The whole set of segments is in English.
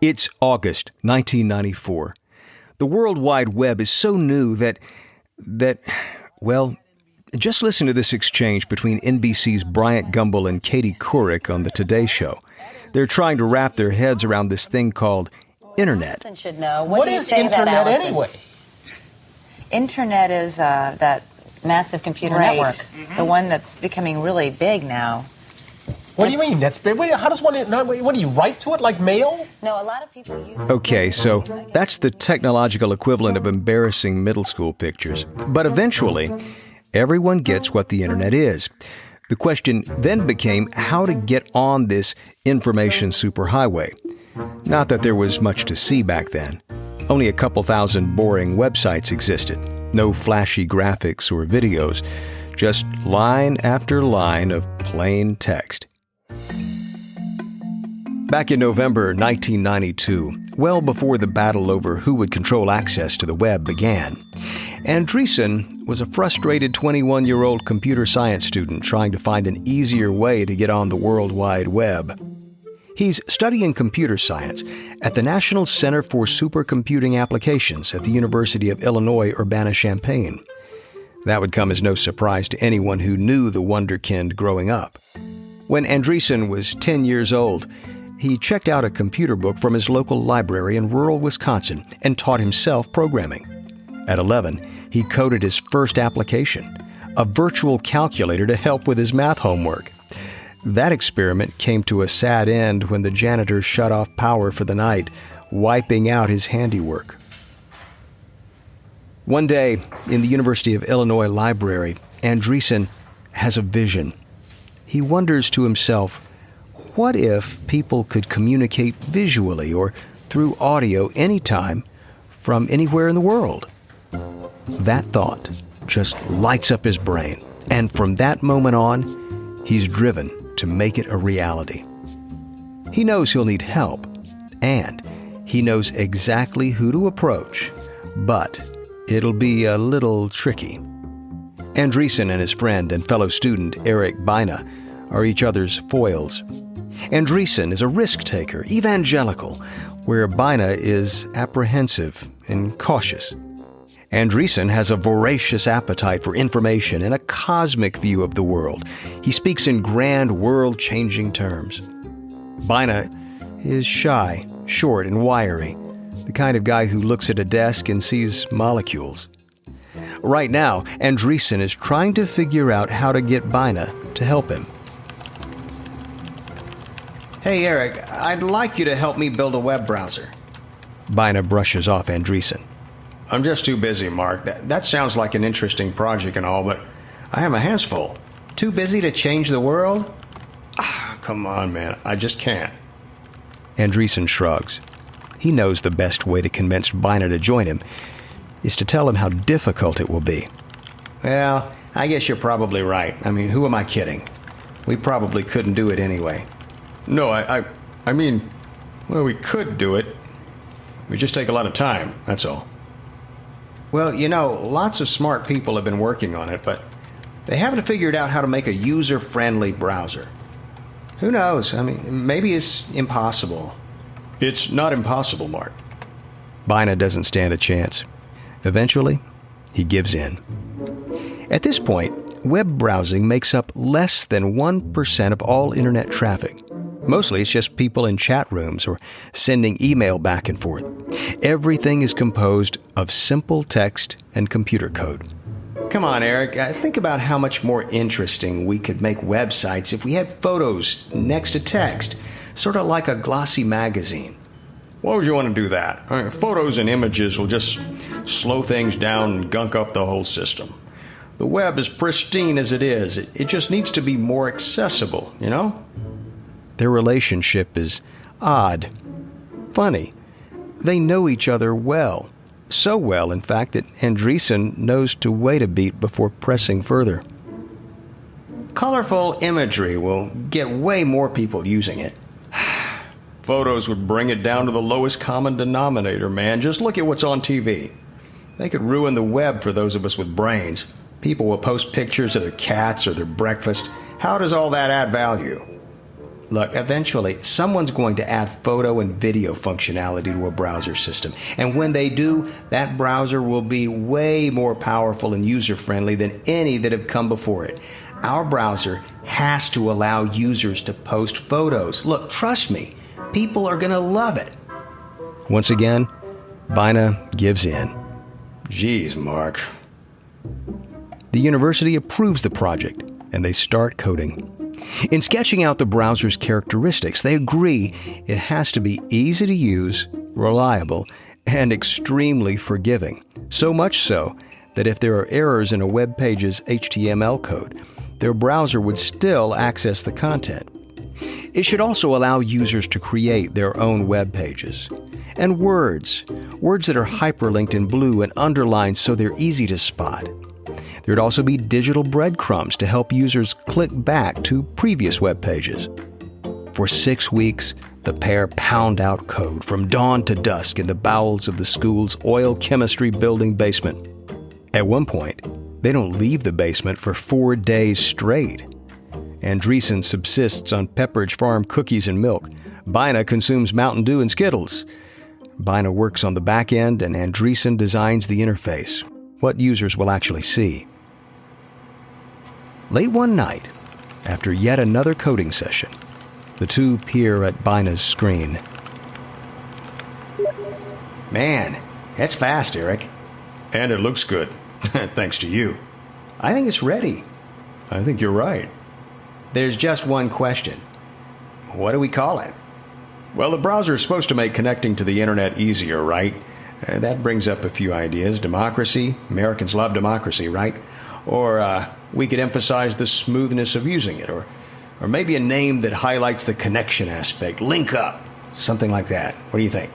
It's August 1994. The World Wide Web is so new that, well, just listen to this exchange between NBC's Bryant Gumbel and Katie Couric on the Today Show. They're trying to wrap their heads around this thing called Internet. Should know. What is Internet anyway? Internet is that massive computer network, the one that's becoming really big now. What do you mean? That's big. How does one? What do you write to it like mail? No, a lot of people use it. Okay, so that's the technological equivalent of embarrassing middle school pictures. But eventually, everyone gets what the Internet is. The question then became how to get on this information superhighway. Not that there was much to see back then. Only a couple thousand boring websites existed. No flashy graphics or videos. Just line after line of plain text. Back in November 1992, well before the battle over who would control access to the web began, Andreessen was a frustrated 21-year-old computer science student trying to find an easier way to get on the World Wide Web. He's studying computer science at the National Center for Supercomputing Applications at the University of Illinois Urbana-Champaign. That would come as no surprise to anyone who knew the wonderkind growing up. When Andreessen was 10 years old, he checked out a computer book from his local library in rural Wisconsin and taught himself programming. At 11, he coded his first application, a virtual calculator to help with his math homework. That experiment came to a sad end when the janitor shut off power for the night, wiping out his handiwork. One day, in the University of Illinois library, Andreessen has a vision. He wonders to himself, what if people could communicate visually or through audio anytime from anywhere in the world? That thought just lights up his brain, and from that moment on, he's driven to make it a reality. He knows he'll need help, and he knows exactly who to approach, but it'll be a little tricky. Andreessen and his friend and fellow student Eric Bina are each other's foils. Andreessen is a risk-taker, evangelical, where Bina is apprehensive and cautious. Andreessen has a voracious appetite for information and a cosmic view of the world. He speaks in grand, world-changing terms. Bina is shy, short, and wiry, the kind of guy who looks at a desk and sees molecules. Right now, Andreessen is trying to figure out how to get Bina to help him. Hey, Eric, I'd like you to help me build a web browser. Bina brushes off Andreessen. I'm just too busy, Mark. That sounds like an interesting project and all, but I have my hands full. Too busy to change the world? Come on, man. I just can't. Andreessen shrugs. He knows the best way to convince Bina to join him is to tell him how difficult it will be. Well, I guess you're probably right. I mean, who am I kidding? We probably couldn't do it anyway. No, I mean, well, we could do it. We just take a lot of time, that's all. Well, you know, lots of smart people have been working on it, but they haven't figured out how to make a user-friendly browser. Who knows? I mean, maybe it's impossible. It's not impossible, Mark. Bina doesn't stand a chance. Eventually, he gives in. At this point, web browsing makes up less than 1% of all internet traffic. Mostly it's just people in chat rooms or sending email back and forth. Everything is composed of simple text and computer code. Come on, Eric. Think about how much more interesting we could make websites if we had photos next to text, sort of like a glossy magazine. Why would you want to do that? I mean, photos and images will just slow things down and gunk up the whole system. The web is pristine as it is. It just needs to be more accessible, you know? Their relationship is odd, funny. They know each other well. So well, in fact, that Andreessen knows to wait a beat before pressing further. Colorful imagery will get way more people using it. Photos would bring it down to the lowest common denominator, man. Just look at what's on TV. They could ruin the web for those of us with brains. People will post pictures of their cats or their breakfast. How does all that add value? Look, eventually, someone's going to add photo and video functionality to a browser system. And when they do, that browser will be way more powerful and user-friendly than any that have come before it. Our browser has to allow users to post photos. Look, trust me, people are going to love it. Once again, Bina gives in. Geez, Mark. The university approves the project, and they start coding. In sketching out the browser's characteristics, they agree it has to be easy to use, reliable, and extremely forgiving. So much so that if there are errors in a web page's HTML code, their browser would still access the content. It should also allow users to create their own web pages. And words that are hyperlinked in blue and underlined so they're easy to spot. There'd also be digital breadcrumbs to help users click back to previous web pages. For 6 weeks, the pair pound out code from dawn to dusk in the bowels of the school's oil chemistry building basement. At one point, they don't leave the basement for 4 days straight. Andreessen subsists on Pepperidge Farm cookies and milk. Bina consumes Mountain Dew and Skittles. Bina works on the back end, and Andreessen designs the interface, what users will actually see. Late one night, after yet another coding session, the two peer at Bina's screen. Man, that's fast, Eric. And it looks good, thanks to you. I think it's ready. I think you're right. There's just one question. What do we call it? Well, the browser is supposed to make connecting to the internet easier, right? That brings up a few ideas. Democracy. Americans love democracy, right? Or we could emphasize the smoothness of using it. Or maybe a name that highlights the connection aspect. Link up. Something like that. What do you think?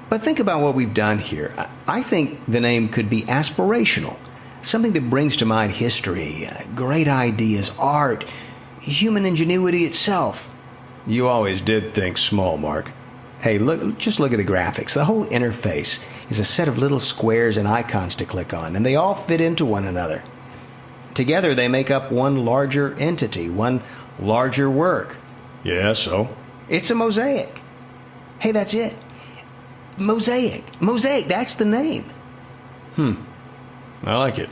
But think about what we've done here. I think the name could be aspirational. Something that brings to mind history, great ideas, art, human ingenuity itself. You always did think small, Mark. Hey, just look at the graphics. The whole interface is a set of little squares and icons to click on, and they all fit into one another. Together, they make up one larger entity, one larger work. Yeah, so? It's a mosaic. Hey, that's it. Mosaic. Mosaic, that's the name. I like it.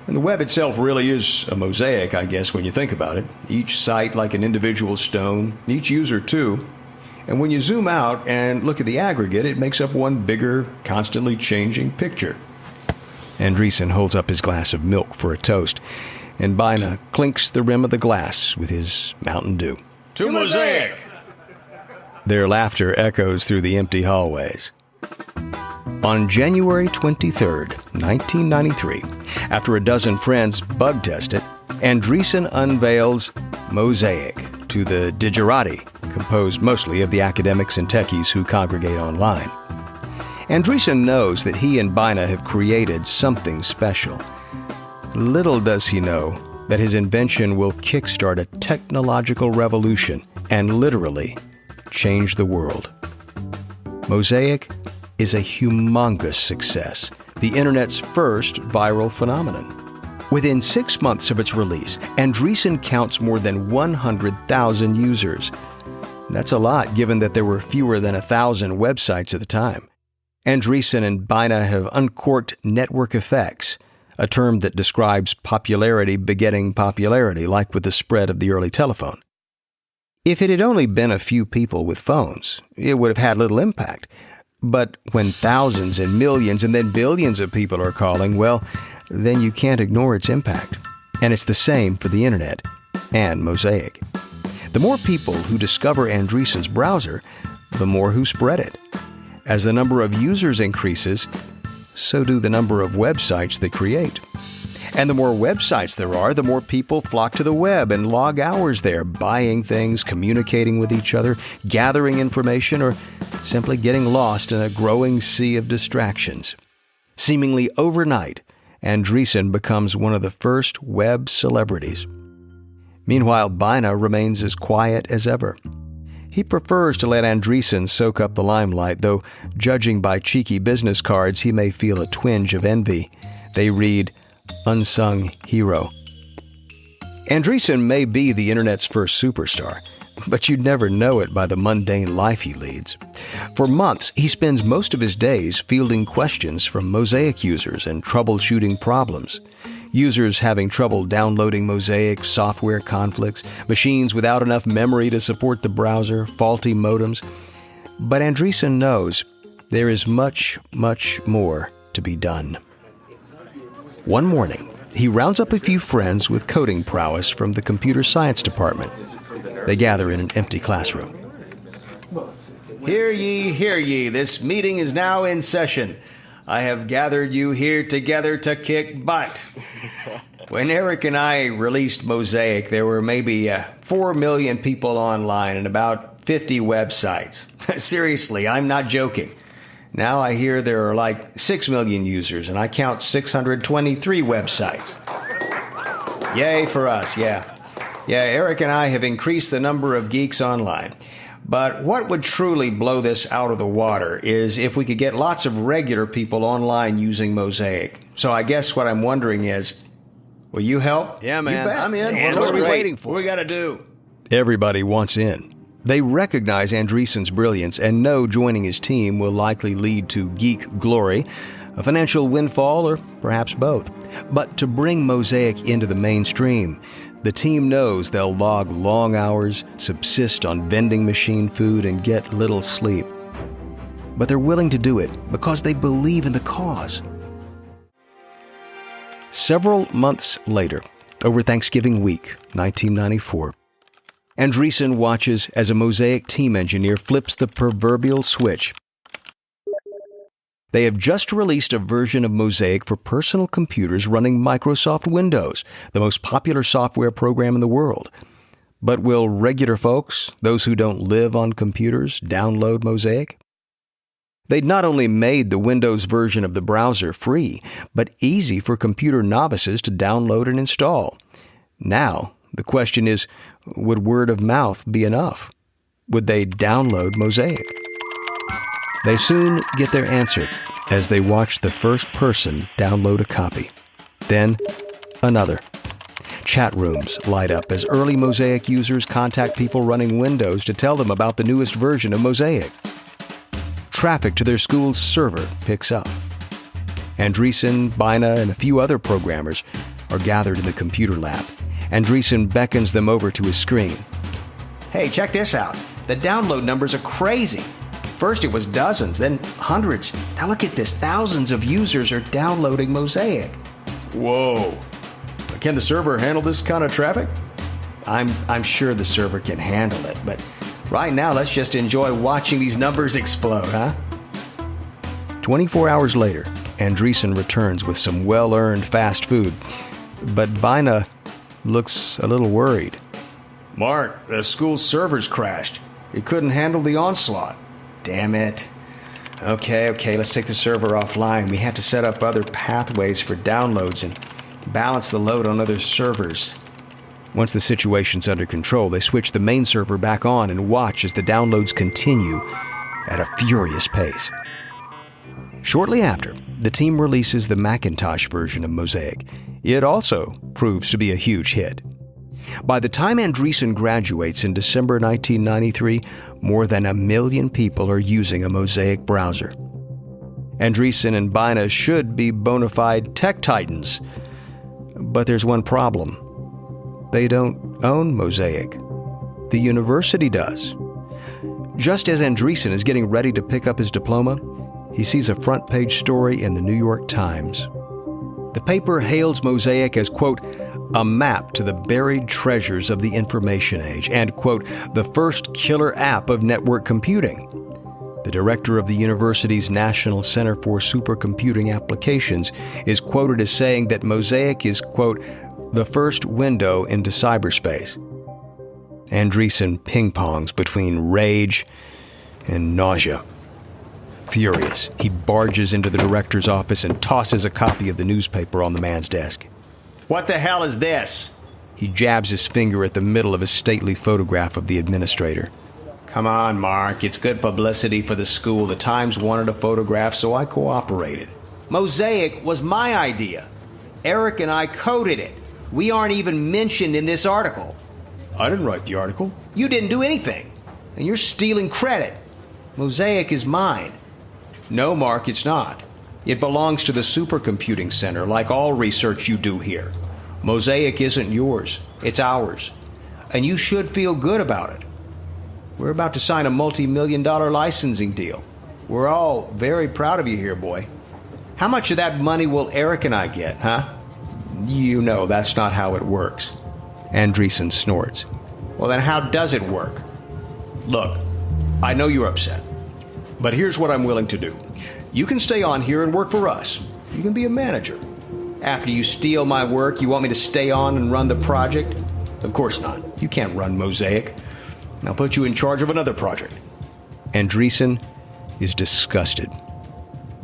And the web itself really is a mosaic, I guess, when you think about it. Each site like an individual stone, each user too. And when you zoom out and look at the aggregate, it makes up one bigger, constantly changing picture. Andreessen holds up his glass of milk for a toast, and Bina clinks the rim of the glass with his Mountain Dew. To mosaic! Their laughter echoes through the empty hallways. On January 23rd, 1993, after a dozen friends bug test it, Andreessen unveils Mosaic to the digerati, composed mostly of the academics and techies who congregate online. Andreessen knows that he and Bina have created something special. Little does he know that his invention will kickstart a technological revolution and literally change the world. Mosaic is a humongous success, the internet's first viral phenomenon. Within 6 months of its release, Andreessen counts more than 100,000 users. That's a lot, given that there were fewer than 1,000 websites at the time. Andreessen and Bina have uncorked network effects, a term that describes popularity begetting popularity, like with the spread of the early telephone. If it had only been a few people with phones, it would have had little impact. But when thousands and millions and then billions of people are calling, well, then you can't ignore its impact. And it's the same for the internet and Mosaic. The more people who discover Andreessen's browser, the more who spread it. As the number of users increases, so do the number of websites they create. And the more websites there are, the more people flock to the web and log hours there, buying things, communicating with each other, gathering information, or simply getting lost in a growing sea of distractions. Seemingly overnight, Andreessen becomes one of the first web celebrities. Meanwhile, Bina remains as quiet as ever. He prefers to let Andreessen soak up the limelight, though judging by cheeky business cards, he may feel a twinge of envy. They read, "Unsung hero." Andreessen may be the internet's first superstar, but you'd never know it by the mundane life he leads. For months, he spends most of his days fielding questions from Mosaic users and troubleshooting problems. Users having trouble downloading Mosaic, software conflicts, machines without enough memory to support the browser, faulty modems. But Andreessen knows there is much, much more to be done. One morning, he rounds up a few friends with coding prowess from the computer science department. They gather in an empty classroom. Hear ye, this meeting is now in session. I have gathered you here together to kick butt. When Eric and I released Mosaic, there were maybe 4 million people online and about 50 websites. Seriously, I'm not joking. Now I hear there are like 6 million users, and I count 623 websites. Yay for us, yeah. Yeah, Eric and I have increased the number of geeks online. But what would truly blow this out of the water is if we could get lots of regular people online using Mosaic. So I guess what I'm wondering is, will you help? Yeah, man. I'm in. Man, what are we waiting for? What we got to do? Everybody wants in. They recognize Andreessen's brilliance and know joining his team will likely lead to geek glory, a financial windfall, or perhaps both. But to bring Mosaic into the mainstream, the team knows they'll log long hours, subsist on vending machine food, and get little sleep. But they're willing to do it because they believe in the cause. Several months later, over Thanksgiving week, 1994, Andreessen watches as a Mosaic team engineer flips the proverbial switch. They have just released a version of Mosaic for personal computers running Microsoft Windows, the most popular software program in the world. But will regular folks, those who don't live on computers, download Mosaic? They'd not only made the Windows version of the browser free, but easy for computer novices to download and install. Now, the question is, would word of mouth be enough? Would they download Mosaic? They soon get their answer as they watch the first person download a copy. Then, another. Chat rooms light up as early Mosaic users contact people running Windows to tell them about the newest version of Mosaic. Traffic to their school's server picks up. Andreessen, Bina, and a few other programmers are gathered in the computer lab. Andreessen beckons them over to his screen. Hey, check this out. The download numbers are crazy. First it was dozens, then hundreds. Now look at this. Thousands of users are downloading Mosaic. Whoa. Can the server handle this kind of traffic? I'm sure the server can handle it, but right now let's just enjoy watching these numbers explode, huh? 24 hours later, Andreessen returns with some well-earned fast food. But Bina looks a little worried. Mark, the school server's crashed. It couldn't handle the onslaught. Damn it. Okay, let's take the server offline. We have to set up other pathways for downloads and balance the load on other servers. Once the situation's under control, they switch the main server back on and watch as the downloads continue at a furious pace. Shortly after, the team releases the Macintosh version of Mosaic. It also proves to be a huge hit. By the time Andreessen graduates in December 1993, more than 1 million people are using a Mosaic browser. Andreessen and Bina should be bona fide tech titans. But there's one problem. They don't own Mosaic. The university does. Just as Andreessen is getting ready to pick up his diploma, he sees a front-page story in the New York Times. The paper hails Mosaic as, quote, a map to the buried treasures of the information age and, quote, the first killer app of network computing. The director of the university's National Center for Supercomputing Applications is quoted as saying that Mosaic is, quote, the first window into cyberspace. Andreessen ping-pongs between rage and nausea. Furious, he barges into the director's office and tosses a copy of the newspaper on the man's desk. What the hell is this? He jabs his finger at the middle of a stately photograph of the administrator. Come on, Mark. It's good publicity for the school. The Times wanted a photograph, so I cooperated. Mosaic was my idea. Eric and I coded it. We aren't even mentioned in this article. I didn't write the article. You didn't do anything, and you're stealing credit. Mosaic is mine. No, Mark, it's not. It belongs to the Supercomputing Center, like all research you do here. Mosaic isn't yours, it's ours. And you should feel good about it. We're about to sign a multi-million-dollar licensing deal. We're all very proud of you here, boy. How much of that money will Eric and I get, huh? You know that's not how it works. Andreessen snorts. Well, then how does it work? Look, I know you're upset, but here's what I'm willing to do. You can stay on here and work for us. You can be a manager. After you steal my work, you want me to stay on and run the project? Of course not. You can't run Mosaic. I'll put you in charge of another project. Andreessen is disgusted.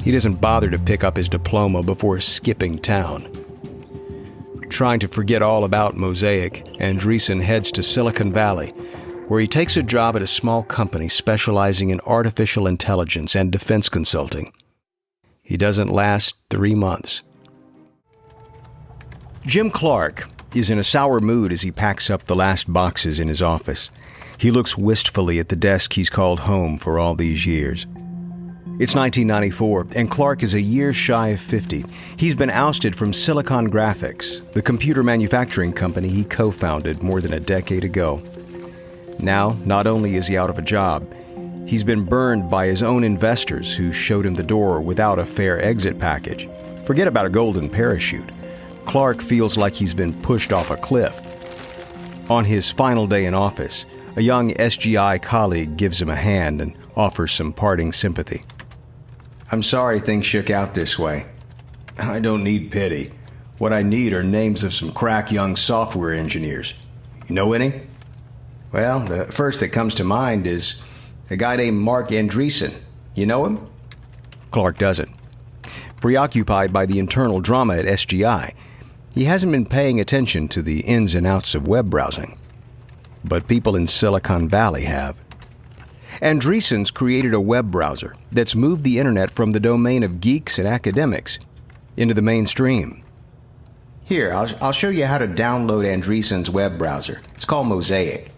He doesn't bother to pick up his diploma before skipping town. Trying to forget all about Mosaic, Andreessen heads to Silicon Valley, where he takes a job at a small company specializing in artificial intelligence and defense consulting. He doesn't last 3 months. Jim Clark is in a sour mood as he packs up the last boxes in his office. He looks wistfully at the desk he's called home for all these years. It's 1994, and Clark is a year shy of 50. He's been ousted from Silicon Graphics, the computer manufacturing company he co-founded more than a decade ago. Now, not only is he out of a job, he's been burned by his own investors who showed him the door without a fair exit package. Forget about a golden parachute. Clark feels like he's been pushed off a cliff. On his final day in office, a young SGI colleague gives him a hand and offers some parting sympathy. I'm sorry things shook out this way. I don't need pity. What I need are names of some crack young software engineers. You know any? Well, the first that comes to mind is a guy named Mark Andreessen. You know him? Clark doesn't. Preoccupied by the internal drama at SGI, he hasn't been paying attention to the ins and outs of web browsing. But people in Silicon Valley have. Andreessen's created a web browser that's moved the internet from the domain of geeks and academics into the mainstream. Here, I'll show you how to download Andreessen's web browser. It's called Mosaic.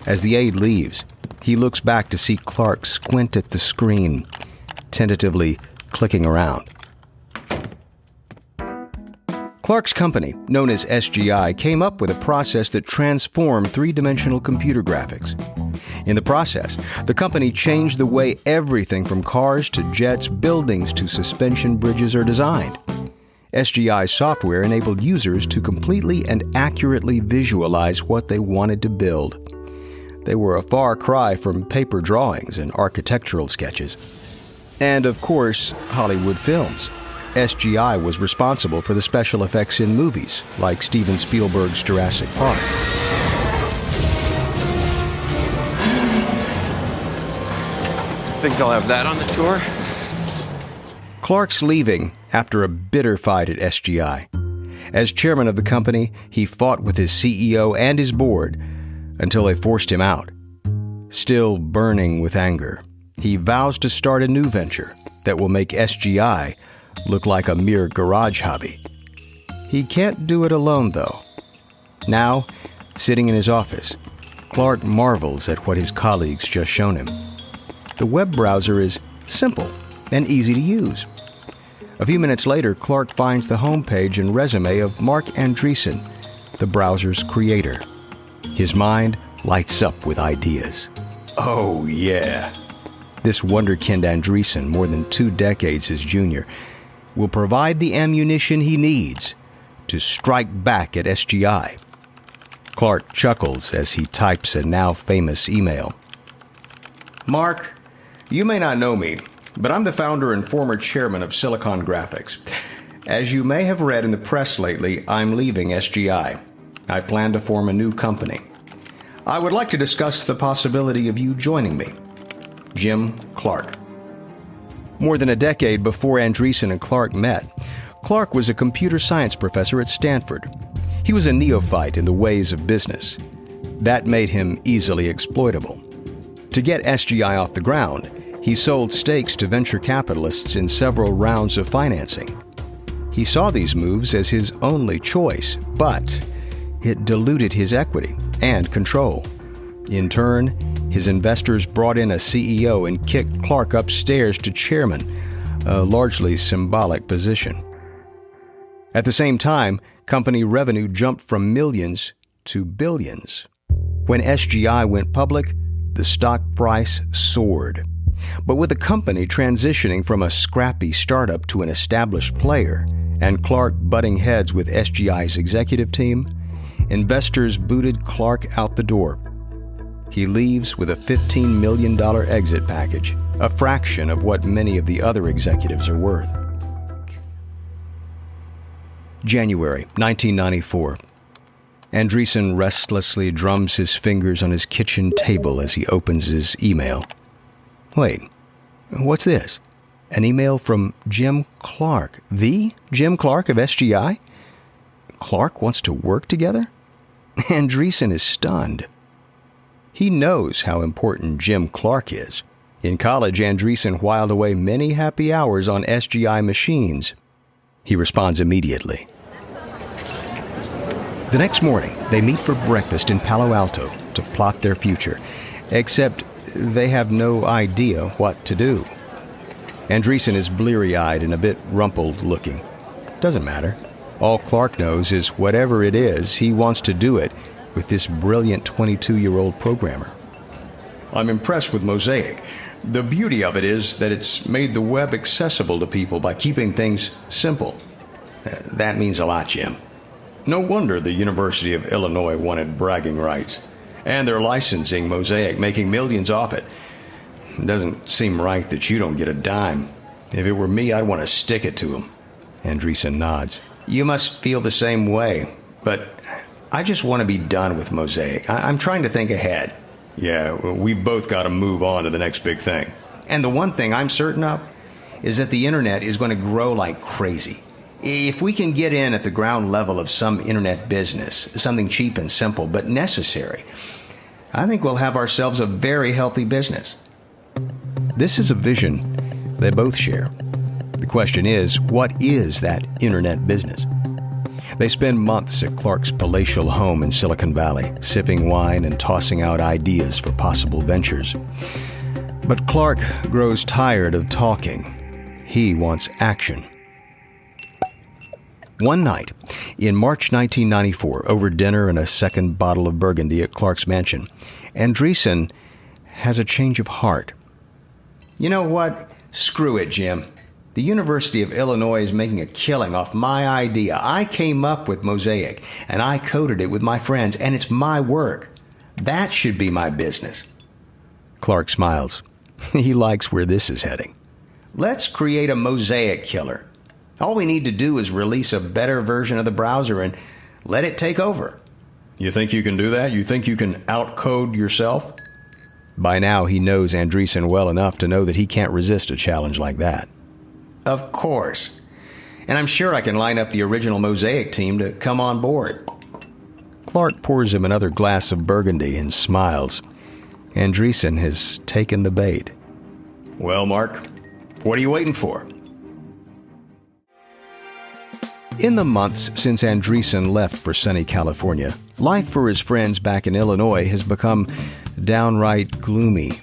As the aide leaves, he looks back to see Clark squint at the screen, tentatively clicking around. Clark's company, known as SGI, came up with a process that transformed three-dimensional computer graphics. In the process, the company changed the way everything from cars to jets, buildings to suspension bridges are designed. SGI software enabled users to completely and accurately visualize what they wanted to build. They were a far cry from paper drawings and architectural sketches. And, of course, Hollywood films. SGI was responsible for the special effects in movies, like Steven Spielberg's Jurassic Park. Think they'll have that on the tour? Clark's leaving after a bitter fight at SGI. As chairman of the company, he fought with his CEO and his board until they forced him out. Still burning with anger, he vows to start a new venture that will make SGI look like a mere garage hobby. He can't do it alone, though. Now, sitting in his office, Clark marvels at what his colleagues just shown him. The web browser is simple and easy to use. A few minutes later, Clark finds the homepage and resume of Mark Andreessen, the browser's creator. His mind lights up with ideas. Oh, yeah. This wonderkind Andreessen, more than 2 decades his junior, will provide the ammunition he needs to strike back at SGI. Clark chuckles as he types a now famous email. Mark, you may not know me, but I'm the founder and former chairman of Silicon Graphics. As you may have read in the press lately, I'm leaving SGI. I plan to form a new company. I would like to discuss the possibility of you joining me. Jim Clark. More than a decade before Andreessen and Clark met, Clark was a computer science professor at Stanford. He was a neophyte in the ways of business. That made him easily exploitable. To get SGI off the ground, he sold stakes to venture capitalists in several rounds of financing. He saw these moves as his only choice, but it diluted his equity and control. In turn, his investors brought in a CEO and kicked Clark upstairs to chairman, a largely symbolic position. At the same time, company revenue jumped from millions to billions. When SGI went public, the stock price soared. But with the company transitioning from a scrappy startup to an established player, and Clark butting heads with SGI's executive team, investors booted Clark out the door. He leaves with a $15 million exit package, a fraction of what many of the other executives are worth. January 1994. Andreessen restlessly drums his fingers on his kitchen table as he opens his email. Wait, what's this? An email from Jim Clark, the Jim Clark of SGI? Clark wants to work together? Andreessen is stunned. He knows how important Jim Clark is. In college, Andreessen whiled away many happy hours on SGI machines. He responds immediately. The next morning, they meet for breakfast in Palo Alto to plot their future, except they have no idea what to do. Andreessen is bleary-eyed and a bit rumpled-looking. Doesn't matter. All Clark knows is whatever it is, he wants to do it with this brilliant 22-year-old programmer. I'm impressed with Mosaic. The beauty of it is that it's made the web accessible to people by keeping things simple. That means a lot, Jim. No wonder the University of Illinois wanted bragging rights. And they're licensing Mosaic, making millions off it. It doesn't seem right that you don't get a dime. If it were me, I'd want to stick it to them. Andreessen nods. You must feel the same way, but I just want to be done with Mosaic. I'm trying to think ahead. Yeah, we both got to move on to the next big thing. And the one thing I'm certain of is that the internet is going to grow like crazy. If we can get in at the ground level of some internet business, something cheap and simple but necessary, I think we'll have ourselves a very healthy business. This is a vision they both share. The question is, what is that internet business? They spend months at Clark's palatial home in Silicon Valley, sipping wine and tossing out ideas for possible ventures. But Clark grows tired of talking. He wants action. One night, in March 1994, over dinner and a second bottle of Burgundy at Clark's mansion, Andreessen has a change of heart. You know what? Screw it, Jim. The University of Illinois is making a killing off my idea. I came up with Mosaic, and I coded it with my friends, and it's my work. That should be my business. Clark smiles. He likes where this is heading. Let's create a Mosaic killer. All we need to do is release a better version of the browser and let it take over. You think you can do that? You think you can outcode yourself? By now, he knows Andreessen well enough to know that he can't resist a challenge like that. Of course. And I'm sure I can line up the original Mosaic team to come on board. Clark pours him another glass of Burgundy and smiles. Andreessen has taken the bait. Well, Mark, what are you waiting for? In the months since Andreessen left for sunny California, life for his friends back in Illinois has become downright gloomy.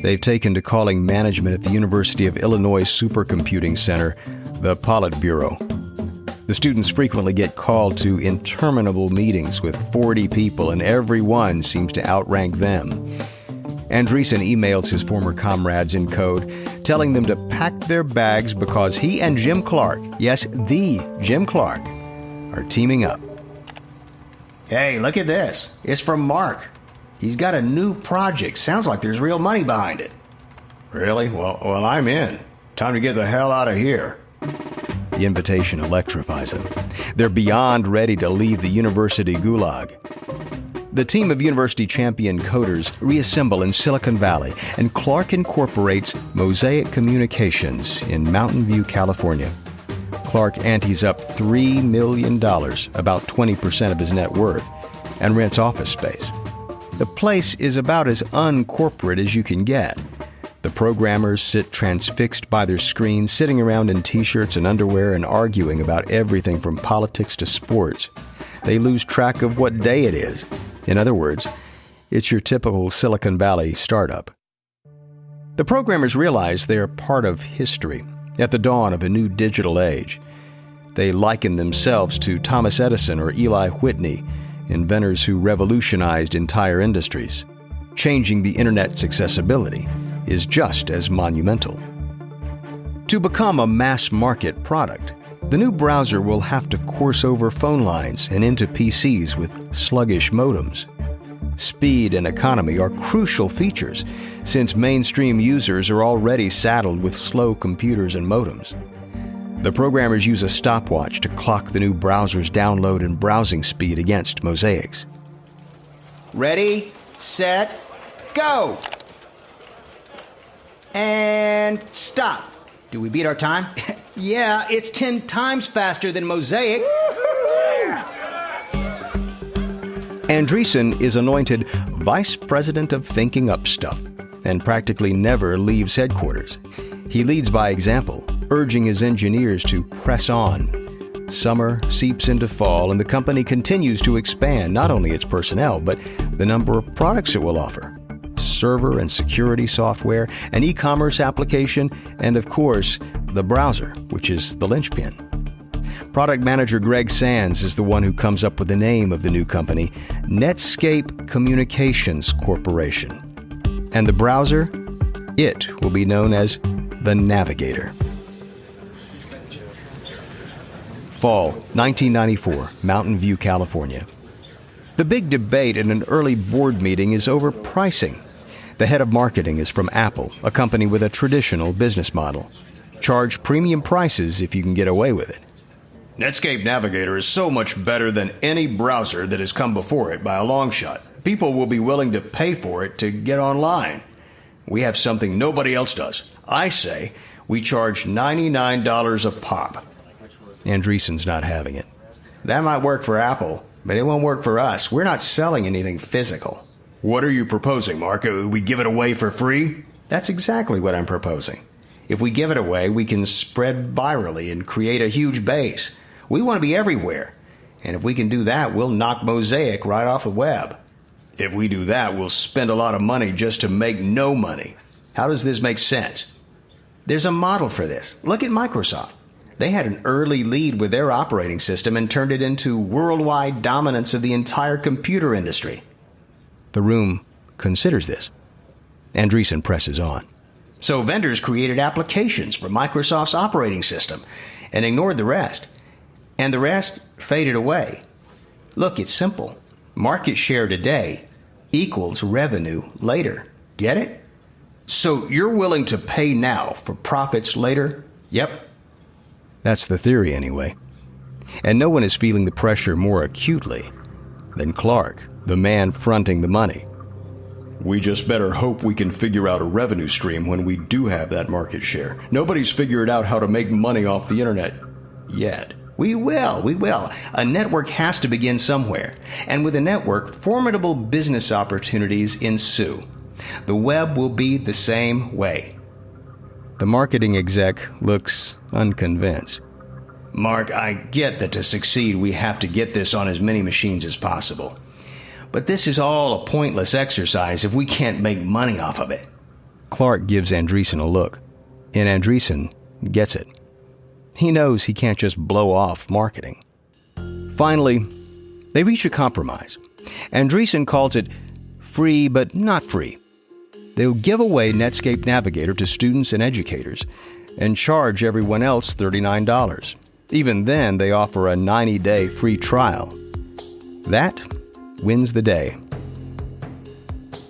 They've taken to calling management at the University of Illinois Supercomputing Center the Politburo. The students frequently get called to interminable meetings with 40 people, and every one seems to outrank them. Andreessen emails his former comrades in code, telling them to pack their bags because he and Jim Clark, yes, the Jim Clark, are teaming up. Hey, look at this. It's from Mark. He's got a new project. Sounds like there's real money behind it. Really? Well, I'm in. Time to get the hell out of here. The invitation electrifies them. They're beyond ready to leave the university gulag. The team of university champion coders reassemble in Silicon Valley, and Clark incorporates Mosaic Communications in Mountain View, California. Clark antes up $3 million, about 20% of his net worth, and rents office space. The place is about as uncorporate as you can get. The programmers sit transfixed by their screens, sitting around in t-shirts and underwear and arguing about everything from politics to sports. They lose track of what day it is. In other words, it's your typical Silicon Valley startup. The programmers realize they are part of history at the dawn of a new digital age. They liken themselves to Thomas Edison or Eli Whitney, inventors who revolutionized entire industries. Changing the Internet's accessibility is just as monumental. To become a mass-market product, the new browser will have to course over phone lines and into PCs with sluggish modems. Speed and economy are crucial features, since mainstream users are already saddled with slow computers and modems. The programmers use a stopwatch to clock the new browser's download and browsing speed against Mosaic's. Ready, set, go! And stop. Do we beat our time? Yeah, it's 10 times faster than Mosaic. Andreessen is anointed Vice President of Thinking Up Stuff and practically never leaves headquarters. He leads by example, urging his engineers to press on. Summer seeps into fall, and the company continues to expand not only its personnel, but the number of products it will offer. Server and security software, an e-commerce application, and of course, the browser, which is the linchpin. Product manager Greg Sands is the one who comes up with the name of the new company, Netscape Communications Corporation. And the browser? It will be known as the Navigator. Fall 1994, Mountain View, California. The big debate in an early board meeting is over pricing. The head of marketing is from Apple, a company with a traditional business model. Charge premium prices if you can get away with it. Netscape Navigator is so much better than any browser that has come before it by a long shot. People will be willing to pay for it to get online. We have something nobody else does. I say we charge $99 a pop. Andreessen's not having it. That might work for Apple, but it won't work for us. We're not selling anything physical. What are you proposing, Mark? We give it away for free? That's exactly what I'm proposing. If we give it away, we can spread virally and create a huge base. We want to be everywhere. And if we can do that, we'll knock Mosaic right off the web. If we do that, we'll spend a lot of money just to make no money. How does this make sense? There's a model for this. Look at Microsoft. They had an early lead with their operating system and turned it into worldwide dominance of the entire computer industry. The room considers this. Andreessen presses on. So vendors created applications for Microsoft's operating system and ignored the rest. And the rest faded away. Look, it's simple. Market share today equals revenue later. Get it? So you're willing to pay now for profits later? Yep. That's the theory anyway. And no one is feeling the pressure more acutely than Clark, the man fronting the money. We just better hope we can figure out a revenue stream when we do have that market share. Nobody's figured out how to make money off the internet yet. We will. A network has to begin somewhere. And with a network, formidable business opportunities ensue. The web will be the same way. The marketing exec looks unconvinced. Mark, I get that to succeed we have to get this on as many machines as possible. But this is all a pointless exercise if we can't make money off of it. Clark gives Andreessen a look, and Andreessen gets it. He knows he can't just blow off marketing. Finally, they reach a compromise. Andreessen calls it free but not free. They'll give away Netscape Navigator to students and educators and charge everyone else $39. Even then, they offer a 90-day free trial. That wins the day.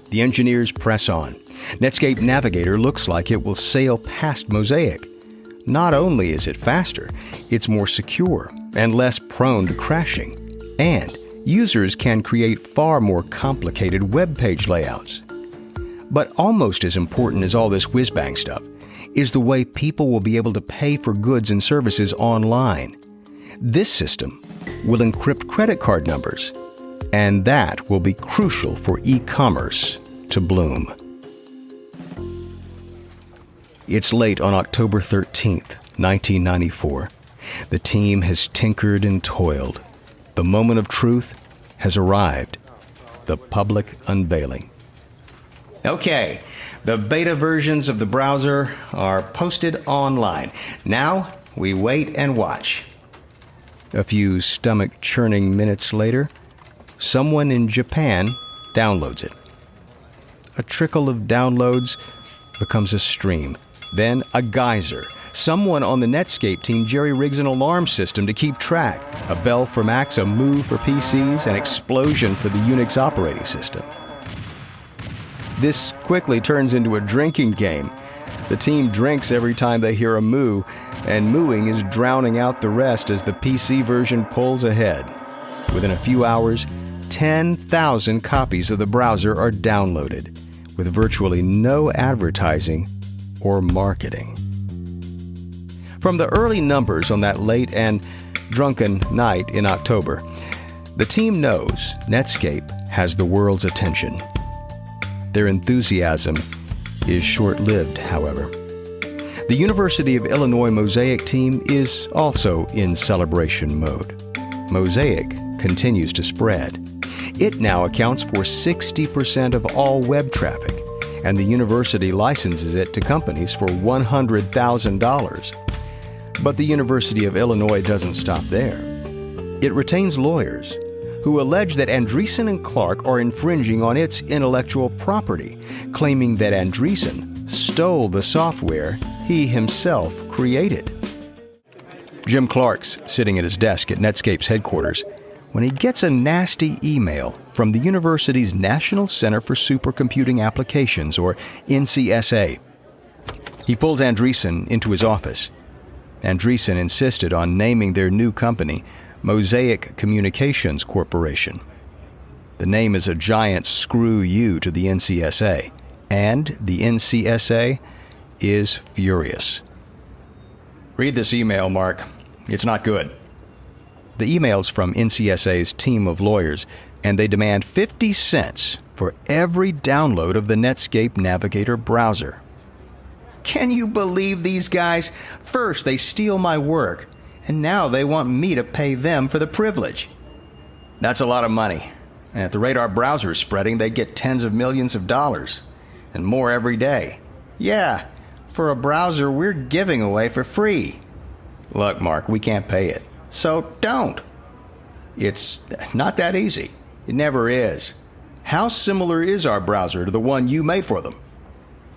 The engineers press on. Netscape Navigator looks like it will sail past Mosaic. Not only is it faster, it's more secure and less prone to crashing. And users can create far more complicated web page layouts. But almost as important as all this whiz-bang stuff is the way people will be able to pay for goods and services online. This system will encrypt credit card numbers, and that will be crucial for e-commerce to bloom. It's late on October 13th, 1994. The team has tinkered and toiled. The moment of truth has arrived. the public unveiling. Okay, the beta versions of the browser are posted online. Now we wait and watch. A few stomach-churning minutes later, someone in Japan downloads it. A trickle of downloads becomes a stream, then a geyser. Someone on the Netscape team jerry-rigs an alarm system to keep track. A bell for Macs, a move for PCs, an explosion for the Unix operating system. This quickly turns into a drinking game. The team drinks every time they hear a moo, and mooing is drowning out the rest as the PC version pulls ahead. Within a few hours, 10,000 copies of the browser are downloaded, with virtually no advertising or marketing. From the early numbers on that late and drunken night in October, the team knows Netscape has the world's attention. Their enthusiasm is short-lived, however. The University of Illinois Mosaic team is also in celebration mode. Mosaic continues to spread. It now accounts for 60% of all web traffic, and the university licenses it to companies for $100,000. But the University of Illinois doesn't stop there. It retains lawyers who allege that Andreessen and Clark are infringing on its intellectual property, claiming that Andreessen stole the software he himself created. Jim Clark's sitting at his desk at Netscape's headquarters when he gets a nasty email from the university's National Center for Supercomputing Applications, or NCSA. He pulls Andreessen into his office. Andreessen insisted on naming their new company Mosaic Communications Corporation. The name is a giant screw you to the NCSA, and the NCSA is furious. Read this email, Mark. It's not good. The email's from NCSA's team of lawyers, and they demand 50 cents for every download of the Netscape Navigator browser. Can you believe these guys? First, they steal my work, and now they want me to pay them for the privilege. That's a lot of money. And at the rate our browser is spreading, they get tens of millions of dollars, and more every day. Yeah, for a browser we're giving away for free. Look, Mark, we can't pay it, so don't. It's not that easy. It never is. How similar is our browser to the one you made for them?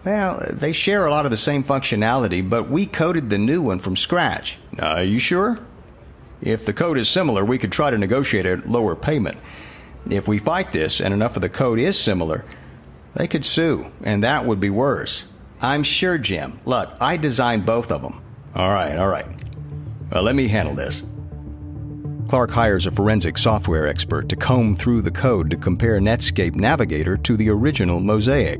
Well, they share a lot of the same functionality, but we coded the new one from scratch. Are you sure? If the code is similar, we could try to negotiate a lower payment. If we fight this and enough of the code is similar, they could sue, and that would be worse. I'm sure, Jim. Look, I designed both of them. All right. Well, let me handle this. Clark hires a forensic software expert to comb through the code to compare Netscape Navigator to the original Mosaic.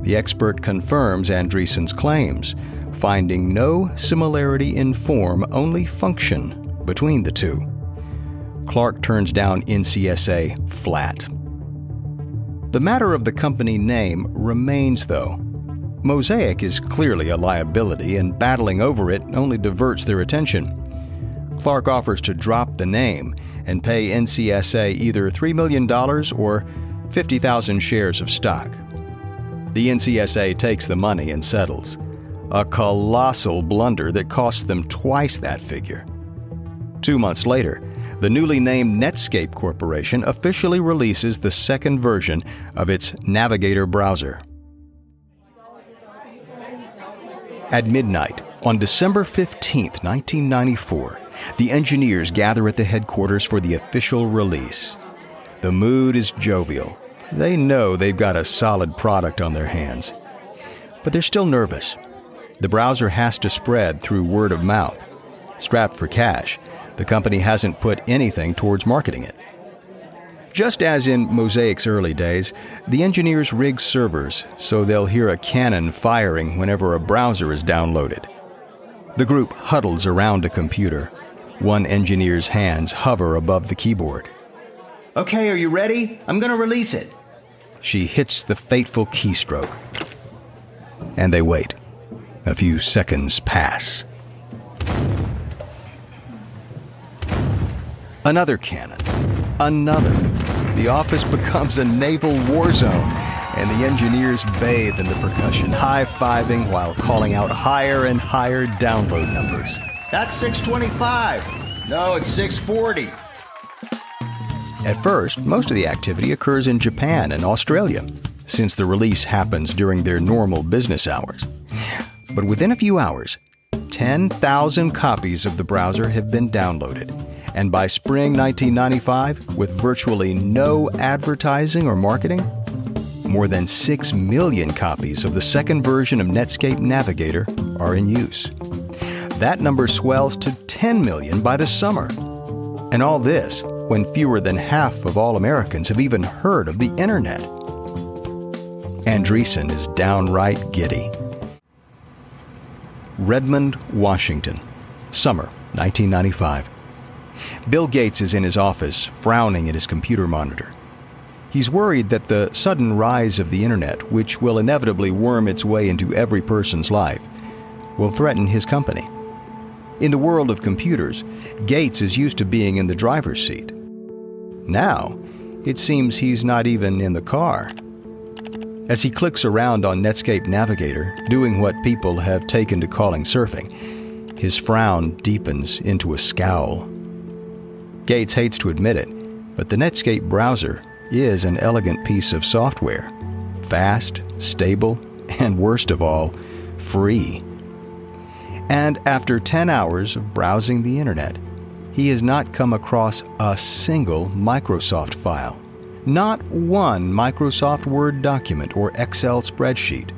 The expert confirms Andreessen's claims, finding no similarity in form, only function between the two. Clark turns down NCSA flat. The matter of the company name remains, though. Mosaic is clearly a liability, and battling over it only diverts their attention. Clark offers to drop the name and pay NCSA either $3 million or 50,000 shares of stock. The NCSA takes the money and settles. A colossal blunder that costs them twice that figure. 2 months later, the newly named Netscape Corporation officially releases the second version of its Navigator browser. At midnight, on December 15, 1994, the engineers gather at the headquarters for the official release. The mood is jovial. They know they've got a solid product on their hands. But they're still nervous. The browser has to spread through word of mouth. Strapped for cash, the company hasn't put anything towards marketing it. Just as in Mosaic's early days, the engineers rig servers so they'll hear a cannon firing whenever a browser is downloaded. The group huddles around a computer. One engineer's hands hover above the keyboard. Okay, are you ready? I'm going to release it. She hits the fateful keystroke. And they wait. A few seconds pass. Another cannon. Another. The office becomes a naval war zone, and the engineers bathe in the percussion, high-fiving while calling out higher and higher download numbers. That's 625. No, it's 640. At first, most of the activity occurs in Japan and Australia, since the release happens during their normal business hours. But within a few hours, 10,000 copies of the browser have been downloaded. And by spring 1995, with virtually no advertising or marketing, more than 6 million copies of the second version of Netscape Navigator are in use. That number swells to 10 million by the summer. And all this when fewer than half of all Americans have even heard of the Internet. Andreessen is downright giddy. Redmond, Washington, summer 1995. Bill Gates is in his office, frowning at his computer monitor. He's worried that the sudden rise of the Internet, which will inevitably worm its way into every person's life, will threaten his company. In the world of computers, Gates is used to being in the driver's seat. Now, it seems he's not even in the car. As he clicks around on Netscape Navigator, doing what people have taken to calling surfing, his frown deepens into a scowl. Gates hates to admit it, but the Netscape browser is an elegant piece of software. Fast, stable, and worst of all, free. And after 10 hours of browsing the Internet, he has not come across a single Microsoft file. Not one Microsoft Word document or Excel spreadsheet.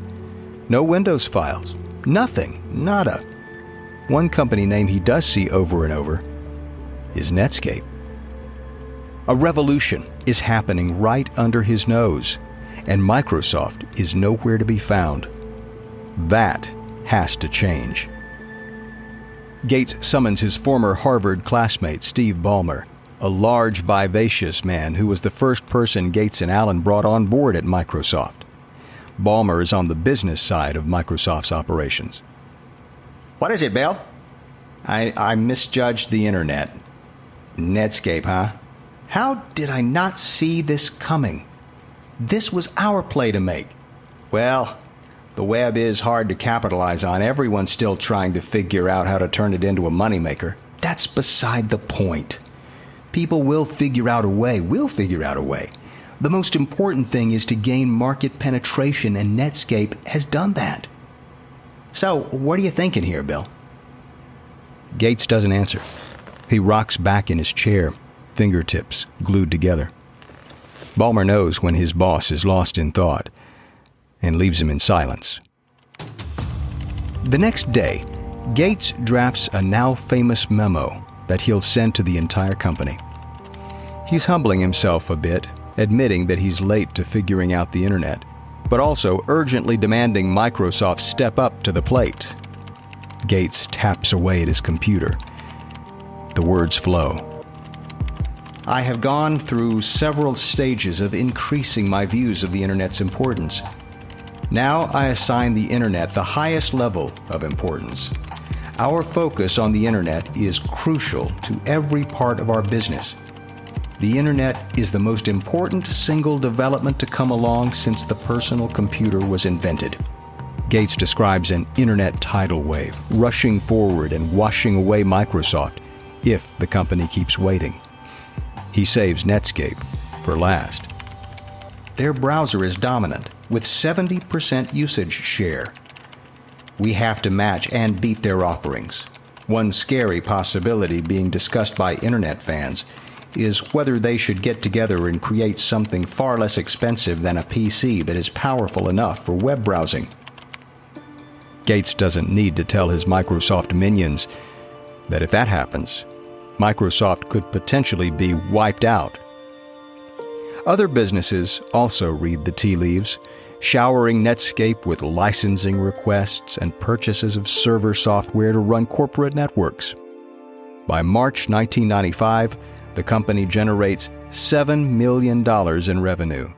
No Windows files. Nothing. Nada. One company name he does see over and over is Netscape. A revolution is happening right under his nose, and Microsoft is nowhere to be found. That has to change. Gates summons his former Harvard classmate, Steve Ballmer, a large, vivacious man who was the first person Gates and Allen brought on board at Microsoft. Ballmer is on the business side of Microsoft's operations. What is it, Bill? I misjudged the Internet. Netscape, huh? How did I not see this coming? This was our play to make. Well, the web is hard to capitalize on. Everyone's still trying to figure out how to turn it into a moneymaker. That's beside the point. People will figure out a way. We'll figure out a way. The most important thing is to gain market penetration, and Netscape has done that. So, what are you thinking here, Bill? Gates doesn't answer. He rocks back in his chair, fingertips glued together. Ballmer knows when his boss is lost in thought and leaves him in silence. The next day, Gates drafts a now famous memo that he'll send to the entire company. He's humbling himself a bit, admitting that he's late to figuring out the Internet, but also urgently demanding Microsoft step up to the plate. Gates taps away at his computer. The words flow. I have gone through several stages of increasing my views of the Internet's importance. Now I assign the Internet the highest level of importance. Our focus on the Internet is crucial to every part of our business. The Internet is the most important single development to come along since the personal computer was invented. Gates describes an Internet tidal wave rushing forward and washing away Microsoft if the company keeps waiting. He saves Netscape for last. Their browser is dominant, with 70% usage share. We have to match and beat their offerings. One scary possibility being discussed by Internet fans is whether they should get together and create something far less expensive than a PC that is powerful enough for web browsing. Gates doesn't need to tell his Microsoft minions that if that happens, Microsoft could potentially be wiped out. Other businesses also read the tea leaves, showering Netscape with licensing requests and purchases of server software to run corporate networks. By March 1995, the company generates $7 million in revenue.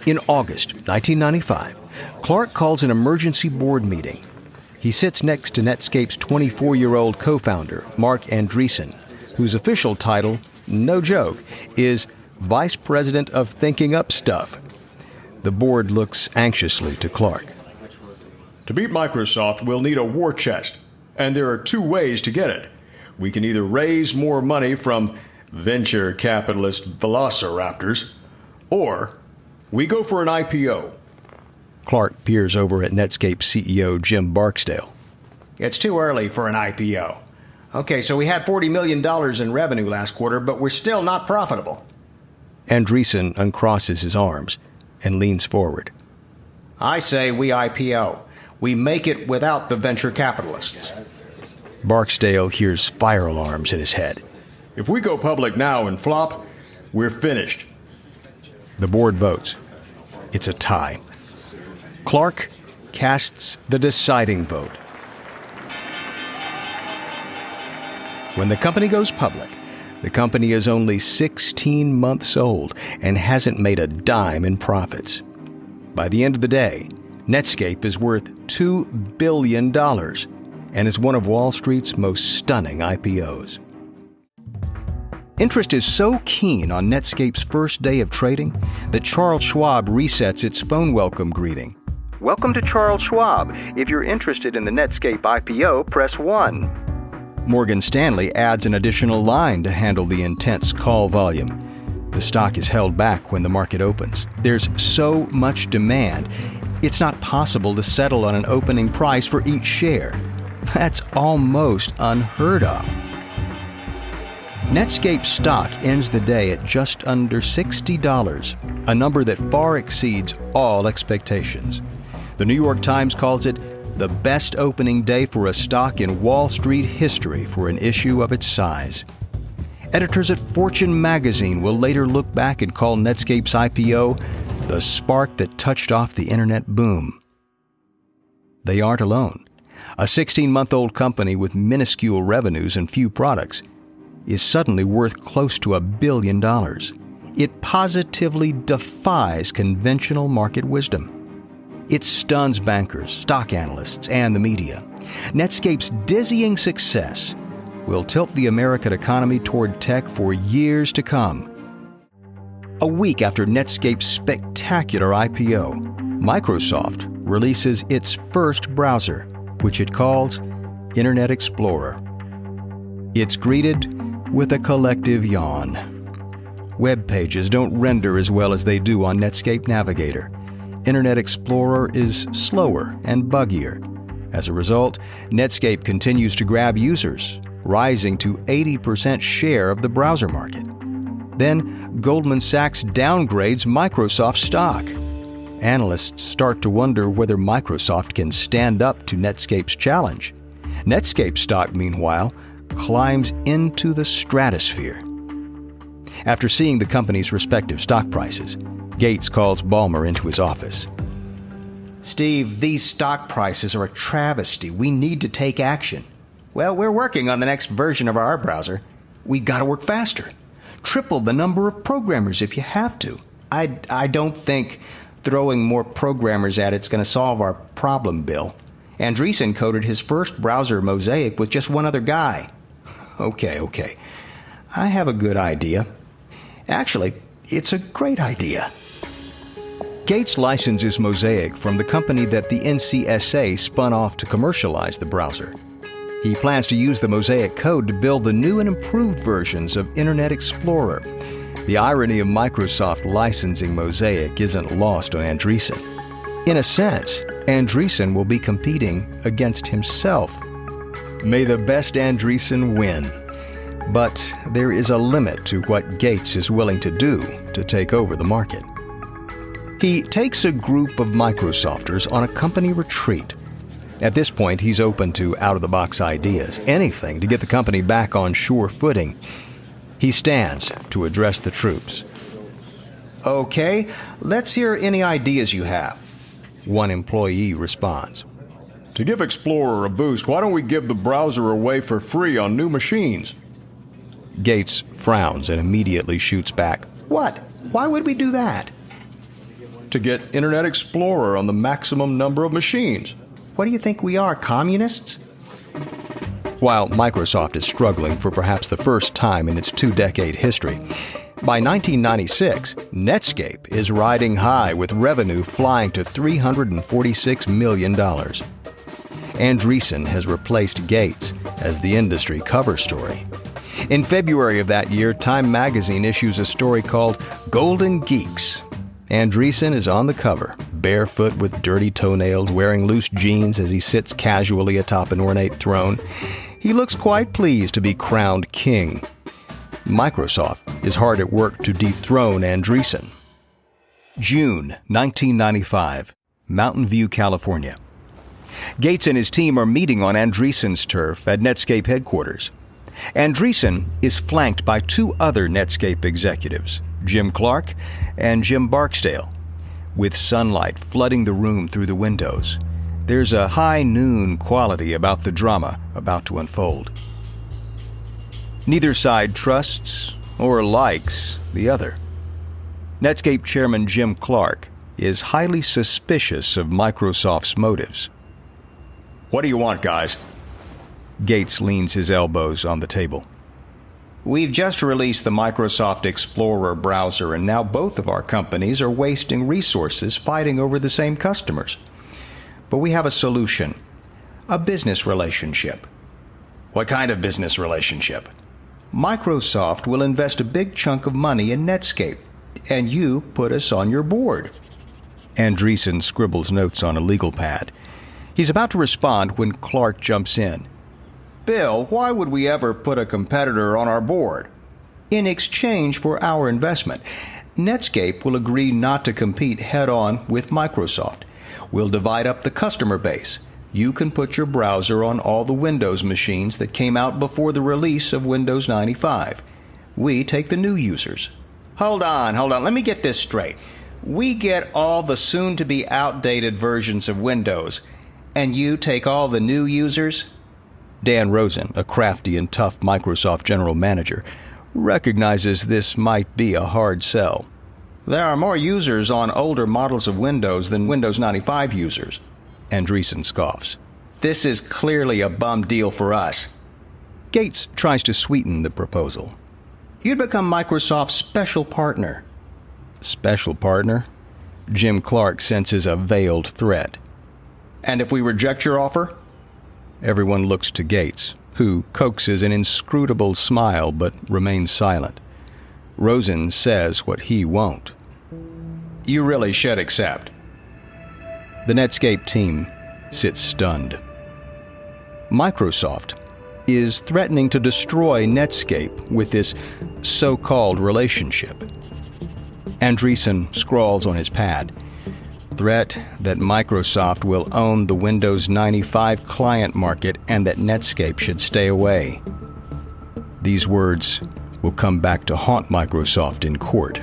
In August 1995, Clark calls an emergency board meeting. He sits next to Netscape's 24-year-old co-founder, Mark Andreessen, whose official title no joke, is Vice President of Thinking Up Stuff. The board looks anxiously to Clark. To beat Microsoft, we'll need a war chest, and there are two ways to get it. We can either raise more money from venture capitalist velociraptors, or we go for an IPO. Clark peers over at Netscape CEO Jim Barksdale. It's too early for an IPO. Okay, so we had $40 million in revenue last quarter, but we're still not profitable. Andreessen uncrosses his arms and leans forward. I say we IPO. We make it without the venture capitalists. Barksdale hears fire alarms in his head. If we go public now and flop, we're finished. The board votes. It's a tie. Clark casts the deciding vote. When the company goes public, the company is only 16 months old and hasn't made a dime in profits. By the end of the day, Netscape is worth $2 billion and is one of Wall Street's most stunning IPOs. Interest is so keen on Netscape's first day of trading that Charles Schwab resets its phone welcome greeting. Welcome to Charles Schwab. If you're interested in the Netscape IPO, press 1. Morgan Stanley adds an additional line to handle the intense call volume. The stock is held back when the market opens. There's so much demand, it's not possible to settle on an opening price for each share. That's almost unheard of. Netscape stock ends the day at just under $60, a number that far exceeds all expectations. The New York Times calls it the best opening day for a stock in Wall Street history for an issue of its size. Editors at Fortune magazine will later look back and call Netscape's IPO the spark that touched off the internet boom. They aren't alone. A 16-month-old company with minuscule revenues and few products is suddenly worth close to $1 billion. It positively defies conventional market wisdom. It stuns bankers, stock analysts, and the media. Netscape's dizzying success will tilt the American economy toward tech for years to come. A week after Netscape's spectacular IPO, Microsoft releases its first browser, which it calls Internet Explorer. It's greeted with a collective yawn. Web pages don't render as well as they do on Netscape Navigator. Internet Explorer is slower and buggier. As a result, Netscape continues to grab users, rising to 80% share of the browser market. Then Goldman Sachs downgrades Microsoft stock. Analysts start to wonder whether Microsoft can stand up to Netscape's challenge. Netscape stock, meanwhile, climbs into the stratosphere. After seeing the company's respective stock prices, Gates calls Ballmer into his office. Steve, these stock prices are a travesty. We need to take action. Well, we're working on the next version of our browser. We've got to work faster. Triple the number of programmers if you have to. I don't think throwing more programmers at it's going to solve our problem, Bill. Andreessen coded his first browser Mosaic with just one other guy. Okay. I have a good idea. Actually, it's a great idea. Gates licenses Mosaic from the company that the NCSA spun off to commercialize the browser. He plans to use the Mosaic code to build the new and improved versions of Internet Explorer. The irony of Microsoft licensing Mosaic isn't lost on Andreessen. In a sense, Andreessen will be competing against himself. May the best Andreessen win. But there is a limit to what Gates is willing to do to take over the market. He takes a group of Microsofters on a company retreat. At this point, he's open to out-of-the-box ideas, anything to get the company back on sure footing. He stands to address the troops. Okay, let's hear any ideas you have. One employee responds. To give Explorer a boost, why don't we give the browser away for free on new machines? Gates frowns and immediately shoots back. What? Why would we do that? To get Internet Explorer on the maximum number of machines. What do you think we are, communists? while Microsoft is struggling for perhaps the first time in its two-decade history. By 1996, Netscape is riding high with revenue flying to $346 million. Andreessen has replaced Gates as the industry cover story. In February of that year, Time magazine issues a story called Golden Geeks. Andreessen is on the cover, barefoot with dirty toenails, wearing loose jeans as he sits casually atop an ornate throne. He looks quite pleased to be crowned king. Microsoft is hard at work to dethrone Andreessen. June 1995, Mountain View, California. Gates and his team are meeting on Andreessen's turf at Netscape headquarters. Andreessen is flanked by two other Netscape executives, Jim Clark and Jim Barksdale. With sunlight flooding the room through the windows, there's a high noon quality about the drama about to unfold. Neither side trusts or likes the other. Netscape chairman Jim Clark is highly suspicious of Microsoft's motives. What do you want, guys? Gates leans his elbows on the table. We've just released the Microsoft Explorer browser, and now both of our companies are wasting resources fighting over the same customers. But we have a solution. A business relationship. What kind of business relationship? Microsoft will invest a big chunk of money in Netscape, and you put us on your board. Andreessen scribbles notes on a legal pad. He's about to respond when Clark jumps in. Bill, why would we ever put a competitor on our board? In exchange for our investment, Netscape will agree not to compete head-on with Microsoft. We'll divide up the customer base. You can put your browser on all the Windows machines that came out before the release of Windows 95. We take the new users. Hold on. Let me get this straight. We get all the soon-to-be outdated versions of Windows, and you take all the new users? Dan Rosen, a crafty and tough Microsoft general manager, recognizes this might be a hard sell. There are more users on older models of Windows than Windows 95 users. Andreessen scoffs. This is clearly a bum deal for us. Gates tries to sweeten the proposal. You'd become Microsoft's special partner. Special partner? Jim Clark senses a veiled threat. And if we reject your offer? Everyone looks to Gates, who coaxes an inscrutable smile but remains silent. Rosen says what he won't. You really should accept. The Netscape team sits stunned. Microsoft is threatening to destroy Netscape with this so-called relationship. Andreessen scrawls on his pad, threat that Microsoft will own the Windows 95 client market and that Netscape should stay away. These words will come back to haunt Microsoft in court.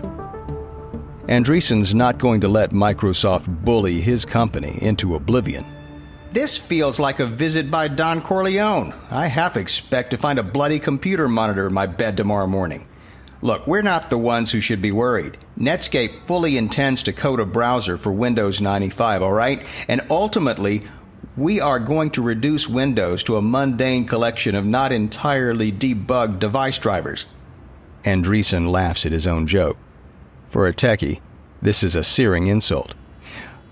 Andreessen's not going to let Microsoft bully his company into oblivion. This feels like a visit by Don Corleone. I half expect to find a bloody computer monitor in my bed tomorrow morning. Look, we're not the ones who should be worried. Netscape fully intends to code a browser for Windows 95, all right? And ultimately, we are going to reduce Windows to a mundane collection of not entirely debugged device drivers. Andreessen laughs at his own joke. For a techie, this is a searing insult.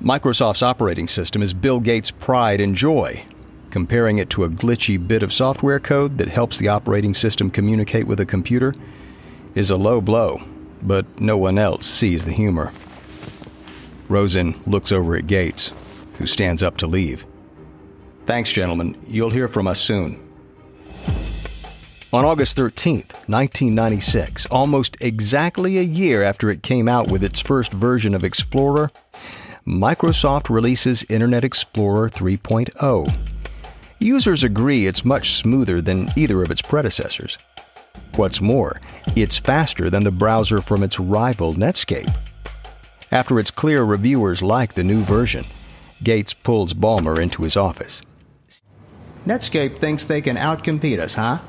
Microsoft's operating system is Bill Gates' pride and joy. Comparing it to a glitchy bit of software code that helps the operating system communicate with a computer is a low blow, but no one else sees the humor. Rosen looks over at Gates, who stands up to leave. Thanks, gentlemen. You'll hear from us soon. On August 13th, 1996, almost exactly a year after it came out with its first version of Explorer, Microsoft releases Internet Explorer 3.0. Users agree it's much smoother than either of its predecessors. What's more, it's faster than the browser from its rival Netscape. After it's clear reviewers like the new version, Gates pulls Ballmer into his office. Netscape thinks they can outcompete us, huh?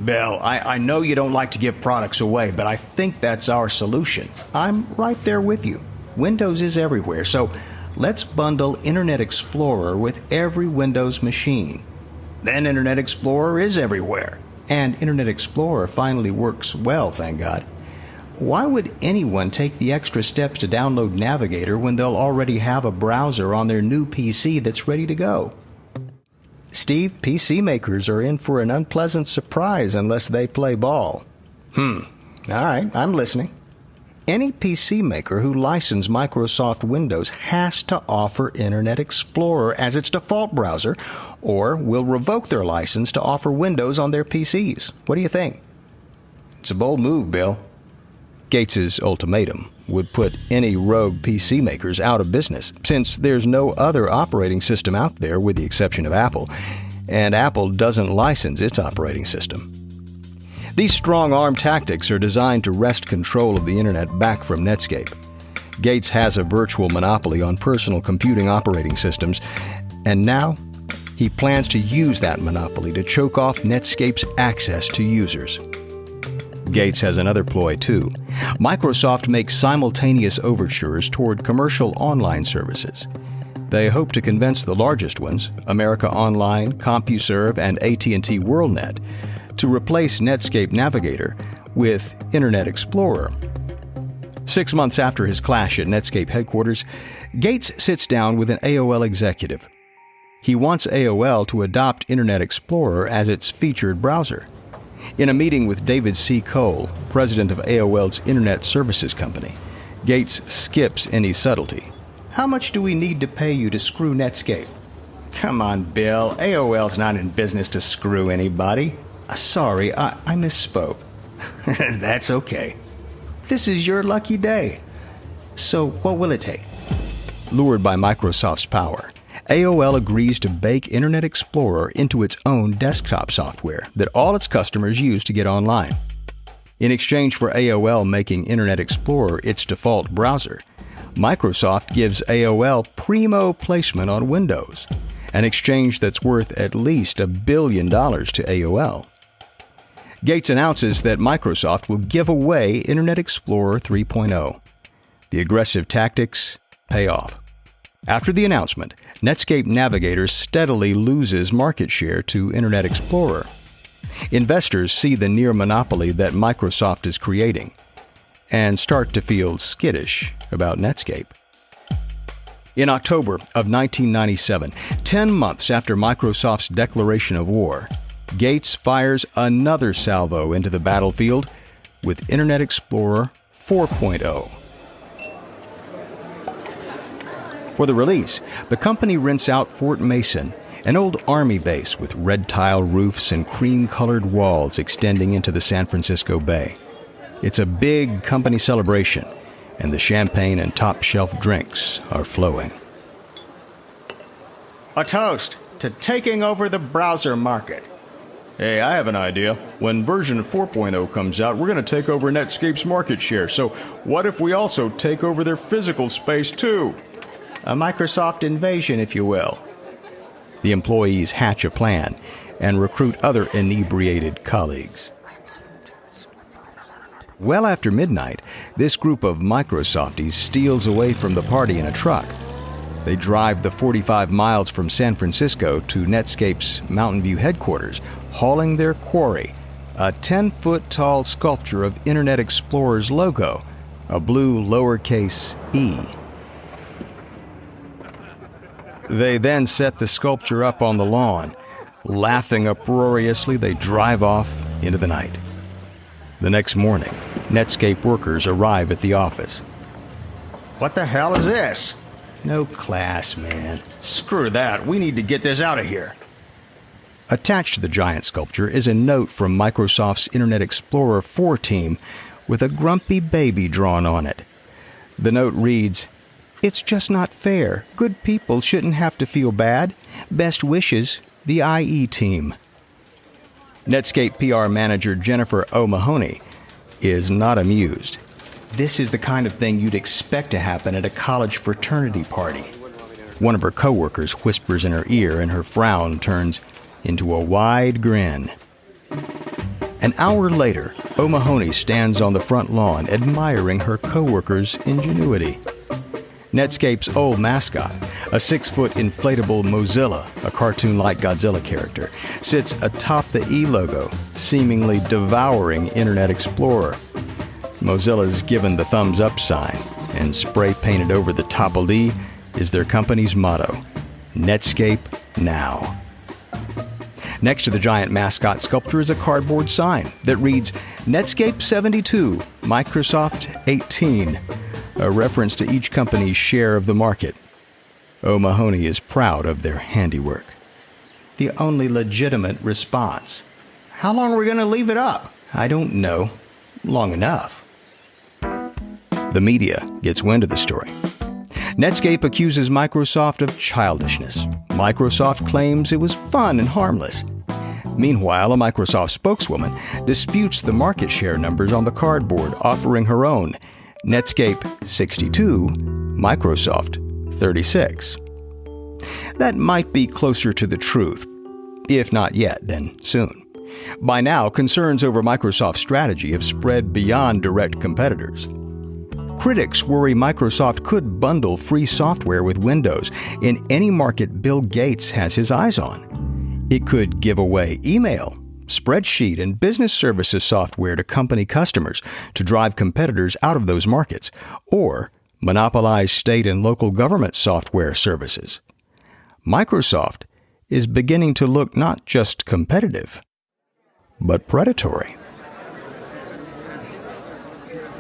Bill, I know you don't like to give products away, but I think that's our solution. I'm right there with you. Windows is everywhere, so let's bundle Internet Explorer with every Windows machine. then Internet Explorer is everywhere. And Internet Explorer finally works well, thank God. Why would anyone take the extra steps to download Navigator when they'll already have a browser on their new PC that's ready to go? Steve, PC makers are in for an unpleasant surprise unless they play ball. All right, I'm listening. Any PC maker who licenses Microsoft Windows has to offer Internet Explorer as its default browser, or will revoke their license to offer Windows on their PCs. What do you think? It's a bold move, Bill. Gates's ultimatum would put any rogue PC makers out of business, since there's no other operating system out there with the exception of Apple, and Apple doesn't license its operating system. These strong-arm tactics are designed to wrest control of the Internet back from Netscape. Gates has a virtual monopoly on personal computing operating systems, and now he plans to use that monopoly to choke off Netscape's access to users. Gates has another ploy, too. Microsoft makes simultaneous overtures toward commercial online services. They hope to convince the largest ones, America Online, CompuServe, and AT&T WorldNet, to replace Netscape Navigator with Internet Explorer. 6 months after his clash at Netscape headquarters, Gates sits down with an AOL executive. He wants AOL to adopt Internet Explorer as its featured browser. In a meeting with David C. Cole, president of AOL's Internet Services Company, Gates skips any subtlety. How much do we need to pay you to screw Netscape? Come on, Bill. AOL's not in business to screw anybody. Sorry, I misspoke. That's okay. This is your lucky day. So what will it take? Lured by Microsoft's power, AOL agrees to bake Internet Explorer into its own desktop software that all its customers use to get online. In exchange for AOL making Internet Explorer its default browser, Microsoft gives AOL primo placement on Windows, an exchange that's worth at least $1 billion to AOL. Gates announces that Microsoft will give away Internet Explorer 3.0. The aggressive tactics pay off. After the announcement, Netscape Navigator steadily loses market share to Internet Explorer. Investors see the near monopoly that Microsoft is creating and start to feel skittish about Netscape. In October of 1997, 10 months after Microsoft's declaration of war, Gates fires another salvo into the battlefield with Internet Explorer 4.0. For the release, the company rents out Fort Mason, an old Army base with red tile roofs and cream-colored walls extending into the San Francisco Bay. It's a big company celebration, and the champagne and top-shelf drinks are flowing. A toast to taking over the browser market. Hey, I have an idea. When version 4.0 comes out, we're going to take over Netscape's market share. So what if we also take over their physical space, too? A Microsoft invasion, if you will. The employees hatch a plan and recruit other inebriated colleagues. Well after midnight, this group of Microsofties steals away from the party in a truck. They drive the 45 miles from San Francisco to Netscape's Mountain View headquarters, hauling their quarry, a 10-foot-tall sculpture of Internet Explorer's logo, a blue lowercase e. They then set the sculpture up on the lawn. Laughing uproariously, they drive off into the night. The next morning, Netscape workers arrive at the office. What the hell is this? No class, man. Screw that. We need to get this out of here. Attached to the giant sculpture is a note from Microsoft's Internet Explorer 4 team with a grumpy baby drawn on it. The note reads, "It's just not fair. Good people shouldn't have to feel bad. Best wishes, the IE team." Netscape PR manager Jennifer O'Mahony is not amused. This is the kind of thing you'd expect to happen at a college fraternity party. One of her coworkers whispers in her ear, and her frown turns into a wide grin. An hour later, O'Mahony stands on the front lawn admiring her coworker's ingenuity. Netscape's old mascot, A 6-foot inflatable Mozilla, a cartoon-like Godzilla character, sits atop the E logo, seemingly devouring Internet Explorer. Mozilla's given the thumbs up sign, and spray painted over the toppled E is their company's motto, Netscape Now. Next to the giant mascot sculpture is a cardboard sign that reads Netscape 72, Microsoft 18, a reference to each company's share of the market. O'Mahony is proud of their handiwork. The only legitimate response. How long are we going to leave it up? I don't know. Long enough. The media gets wind of the story. Netscape accuses Microsoft of childishness. Microsoft claims it was fun and harmless. Meanwhile, a Microsoft spokeswoman disputes the market share numbers on the cardboard, offering her own Netscape 62, Microsoft 36. That might be closer to the truth. If not yet, then soon. By now, concerns over Microsoft's strategy have spread beyond direct competitors. Critics worry Microsoft could bundle free software with Windows in any market Bill Gates has his eyes on. It could give away email, spreadsheet, and business services software to company customers to drive competitors out of those markets, or monopolize state and local government software services. Microsoft is beginning to look not just competitive, but predatory.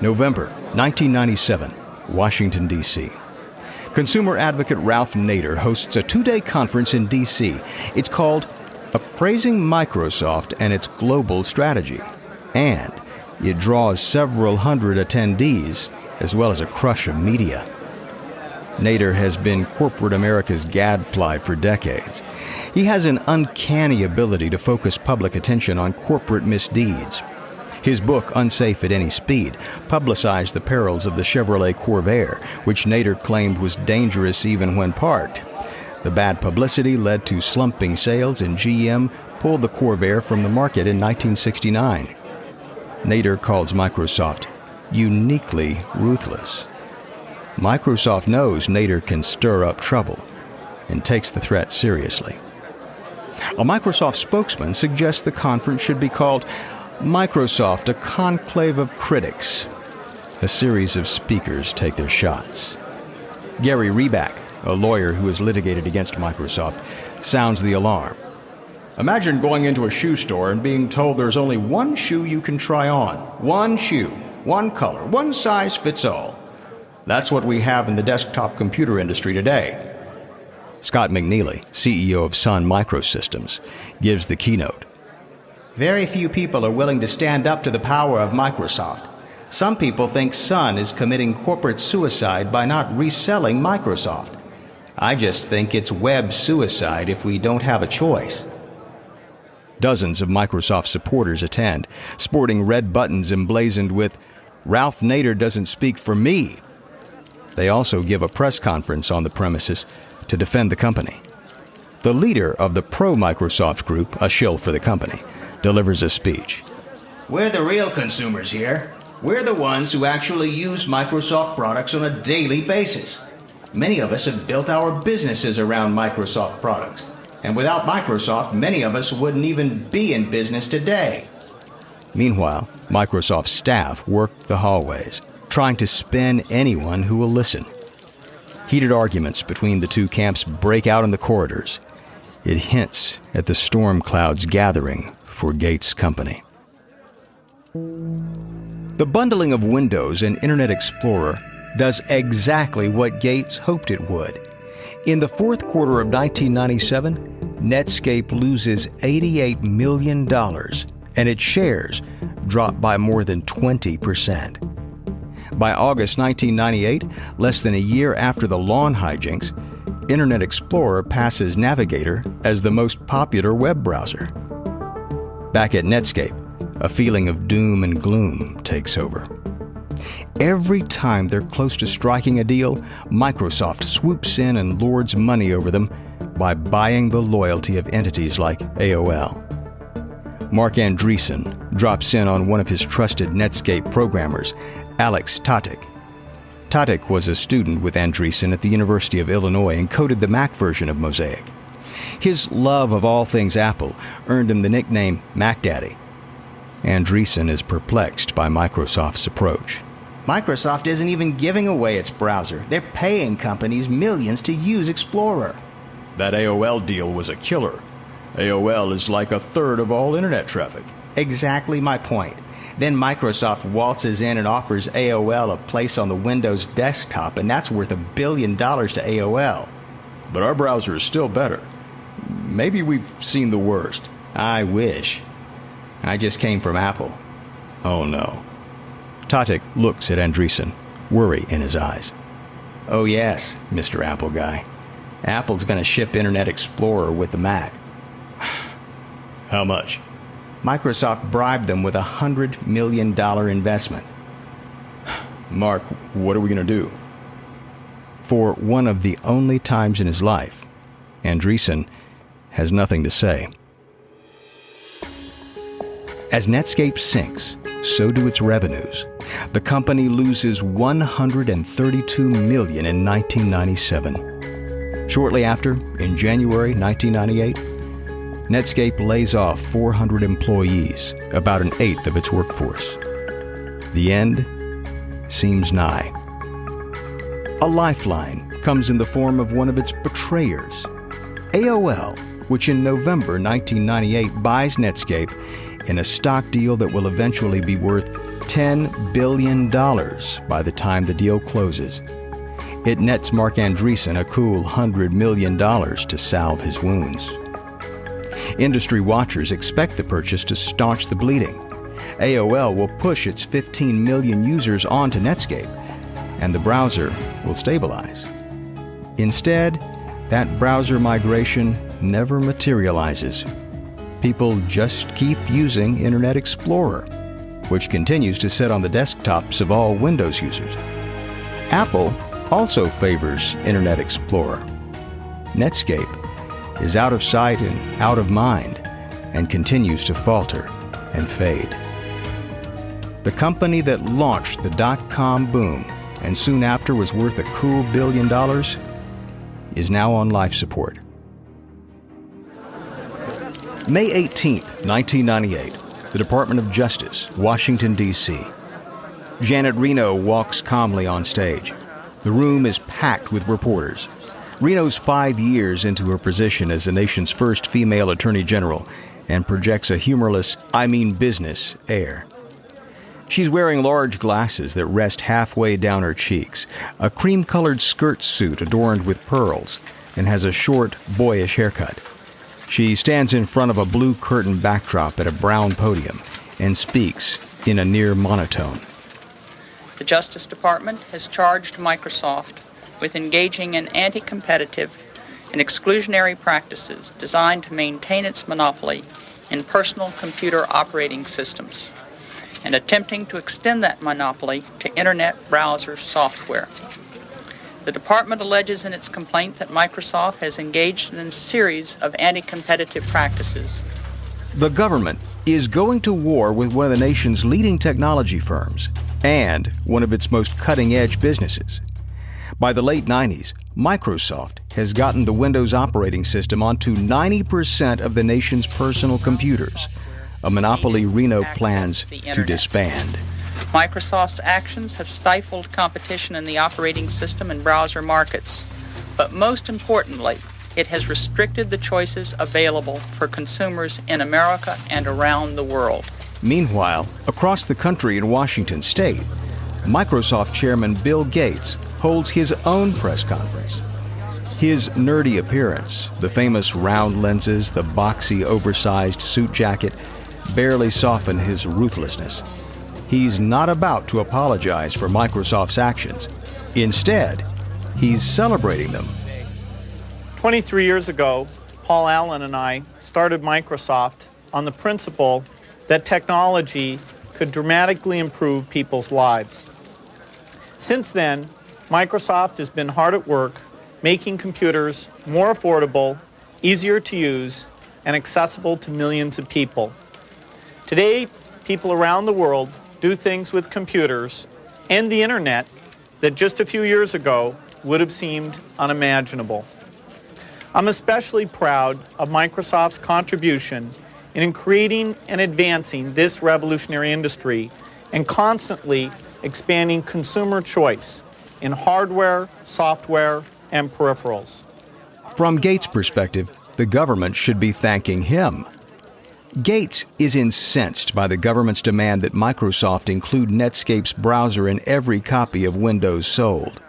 November 1997, Washington, D.C. Consumer advocate Ralph Nader hosts a 2-day conference in D.C. It's called Appraising Microsoft and Its Global Strategy, and it draws several hundred attendees as well as a crush of media. Nader has been corporate America's gadfly for decades. He has an uncanny ability to focus public attention on corporate misdeeds. His book, Unsafe at Any Speed, publicized the perils of the Chevrolet Corvair, which Nader claimed was dangerous even when parked. The bad publicity led to slumping sales, and GM pulled the Corvair from the market in 1969. Nader calls Microsoft uniquely ruthless. Microsoft knows Nader can stir up trouble and takes the threat seriously. A Microsoft spokesman suggests the conference should be called Microsoft, a Conclave of Critics. A series of speakers take their shots. Gary Reback, a lawyer who has litigated against Microsoft, sounds the alarm. Imagine going into a shoe store and being told there's only one shoe you can try on. One shoe, one color, one size fits all. That's what we have in the desktop computer industry today. Scott McNeely, CEO of Sun Microsystems, gives the keynote. Very few people are willing to stand up to the power of Microsoft. Some people think Sun is committing corporate suicide by not reselling Microsoft. I just think it's web suicide if we don't have a choice. Dozens of Microsoft supporters attend, sporting red buttons emblazoned with, "Ralph Nader doesn't speak for me." They also give a press conference on the premises to defend the company. The leader of the pro-Microsoft group, a shill for the company, delivers a speech. We're the real consumers here. We're the ones who actually use Microsoft products on a daily basis. Many of us have built our businesses around Microsoft products. And without Microsoft, many of us wouldn't even be in business today. Meanwhile, Microsoft staff work the hallways, trying to spin anyone who will listen. Heated arguments between the two camps break out in the corridors. It hints at the storm clouds gathering for Gates' company. The bundling of Windows and Internet Explorer does exactly what Gates hoped it would. In the fourth quarter of 1997, Netscape loses $88 million, and its shares drop by more than 20%. By August 1998, less than a year after the lawn hijinks, Internet Explorer passes Navigator as the most popular web browser. Back at Netscape, a feeling of doom and gloom takes over. Every time they're close to striking a deal, Microsoft swoops in and lords money over them by buying the loyalty of entities like AOL. Mark Andreessen drops in on one of his trusted Netscape programmers, Alex Tatic. Tatik was a student with Andreessen at the University of Illinois and coded the Mac version of Mosaic. His love of all things Apple earned him the nickname Mac Daddy. Andreessen is perplexed by Microsoft's approach. Microsoft isn't even giving away its browser. They're paying companies millions to use Explorer. That AOL deal was a killer. AOL is like a third of all internet traffic. Exactly my point. Then Microsoft waltzes in and offers AOL a place on the Windows desktop, and that's worth $1 billion to AOL. But our browser is still better. Maybe we've seen the worst. I wish. I just came from Apple. Oh no. Tatik looks at Andreessen, worry in his eyes. Oh yes, Mr. Apple guy. Apple's going to ship Internet Explorer with the Mac. How much? Microsoft bribed them with a $100 million investment. Mark, what are we going to do? For one of the only times in his life, Andreessen has nothing to say. As Netscape sinks, so do its revenues. The company loses $132 million in 1997. Shortly after, in January 1998, Netscape lays off 400 employees, about an eighth of its workforce. The end seems nigh. A lifeline comes in the form of one of its betrayers, AOL, which in November 1998 buys Netscape in a stock deal that will eventually be worth $10 billion by the time the deal closes. It nets Mark Andreessen a cool $100 million to salve his wounds. Industry watchers expect the purchase to staunch the bleeding. AOL will push its 15 million users onto Netscape, and the browser will stabilize. Instead, that browser migration never materializes. People just keep using Internet Explorer, which continues to sit on the desktops of all Windows users. Apple also favors Internet Explorer. Netscape is out of sight and out of mind and continues to falter and fade. The company that launched the dot-com boom and soon after was worth a cool $1 billion is now on life support. May 18, 1998, the Department of Justice, Washington, D.C. Janet Reno walks calmly on stage. The room is packed with reporters. Reno's 5 years into her position as the nation's first female attorney general and projects a humorless, I mean business, air. She's wearing large glasses that rest halfway down her cheeks, a cream-colored skirt suit adorned with pearls, and has a short, boyish haircut. She stands in front of a blue curtain backdrop at a brown podium and speaks in a near monotone. The Justice Department has charged Microsoft with engaging in anti-competitive and exclusionary practices designed to maintain its monopoly in personal computer operating systems and attempting to extend that monopoly to Internet browser software. The department alleges in its complaint that Microsoft has engaged in a series of anti-competitive practices. The government is going to war with one of the nation's leading technology firms and one of its most cutting-edge businesses. By the late 90s, Microsoft has gotten the Windows operating system onto 90% of the nation's personal computers, a monopoly Reno plans to disband. Microsoft's actions have stifled competition in the operating system and browser markets, but most importantly, it has restricted the choices available for consumers in America and around the world. Meanwhile, across the country in Washington state, Microsoft chairman Bill Gates holds his own press conference. His nerdy appearance, the famous round lenses, the boxy, oversized suit jacket, barely soften his ruthlessness. He's not about to apologize for Microsoft's actions. Instead, he's celebrating them. 23 years ago, Paul Allen and I started Microsoft on the principle that technology could dramatically improve people's lives. Since then, Microsoft has been hard at work making computers more affordable, easier to use, and accessible to millions of people. Today, people around the world do things with computers and the internet that just a few years ago would have seemed unimaginable. I'm especially proud of Microsoft's contribution in creating and advancing this revolutionary industry and constantly expanding consumer choice in hardware, software, and peripherals. From Gates' perspective, the government should be thanking him. Gates is incensed by the government's demand that Microsoft include Netscape's browser in every copy of Windows sold.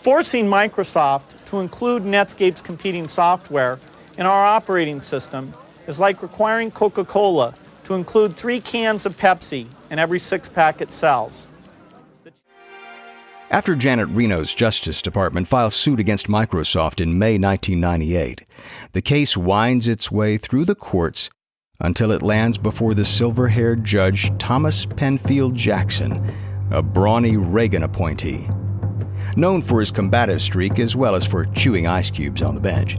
Forcing Microsoft to include Netscape's competing software in our operating system is like requiring Coca-Cola to include 3 cans of Pepsi in every 6-pack it sells. After Janet Reno's Justice Department files suit against Microsoft in May 1998, the case winds its way through the courts until it lands before the silver-haired judge Thomas Penfield Jackson, a brawny Reagan appointee. Known for his combative streak as well as for chewing ice cubes on the bench,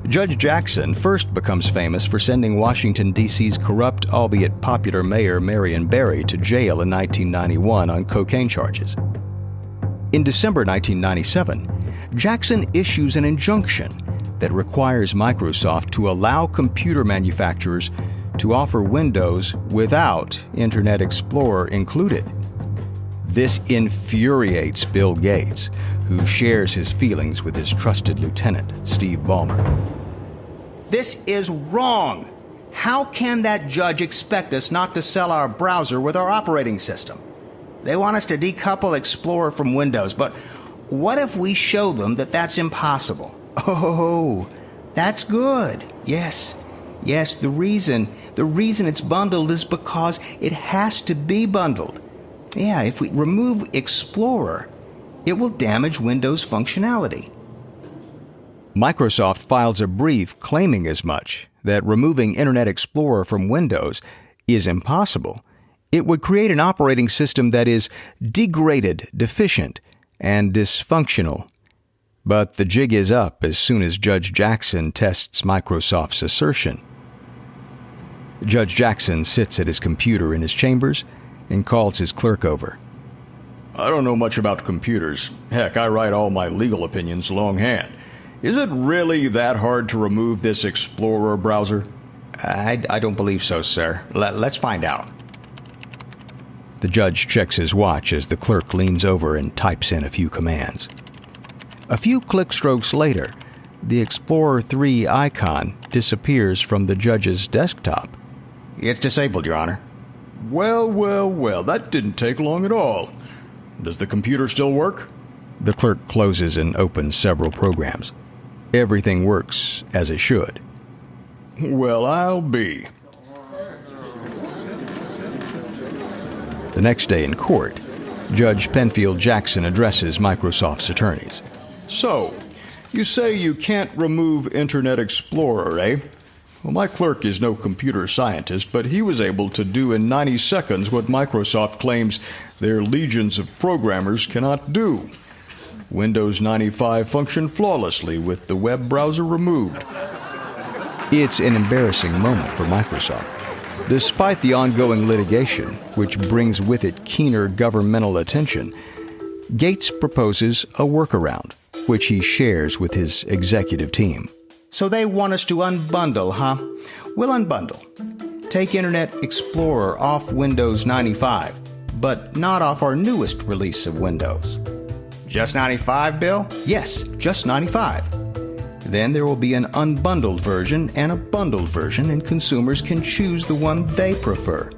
Judge Jackson first becomes famous for sending Washington, D.C.'s corrupt, albeit popular mayor Marion Barry to jail in 1991 on cocaine charges. In December 1997, Jackson issues an injunction that requires Microsoft to allow computer manufacturers to offer Windows without Internet Explorer included. This infuriates Bill Gates, who shares his feelings with his trusted lieutenant, Steve Ballmer. This is wrong. How can that judge expect us not to sell our browser with our operating system? They want us to decouple Explorer from Windows, but what if we show them that that's impossible? Oh, that's good. Yes, the reason it's bundled is because it has to be bundled. Yeah, if we remove Explorer, it will damage Windows functionality. Microsoft files a brief claiming as much, that removing Internet Explorer from Windows is impossible. It would create an operating system that is degraded, deficient, and dysfunctional. But the jig is up as soon as Judge Jackson tests Microsoft's assertion. Judge Jackson sits at his computer in his chambers and calls his clerk over. I don't know much about computers. Heck, I write all my legal opinions longhand. Is it really that hard to remove this Explorer browser? I don't believe so, sir. Let's find out. The judge checks his watch as the clerk leans over and types in a few commands. A few click strokes later, the Explorer 3 icon disappears from the judge's desktop. It's disabled, Your Honor. Well, that didn't take long at all. Does the computer still work? The clerk closes and opens several programs. Everything works as it should. Well, I'll be. The next day in court, Judge Penfield Jackson addresses Microsoft's attorneys. So, you say you can't remove Internet Explorer, eh? Well, my clerk is no computer scientist, but he was able to do in 90 seconds what Microsoft claims their legions of programmers cannot do. Windows 95 functioned flawlessly with the web browser removed. It's an embarrassing moment for Microsoft. Despite the ongoing litigation, which brings with it keener governmental attention, Gates proposes a workaround, which he shares with his executive team. So they want us to unbundle, huh? We'll unbundle. Take Internet Explorer off Windows 95, but not off our newest release of Windows. Just 95, Bill? Yes, just 95. Then there will be an unbundled version and a bundled version, and consumers can choose the one they prefer.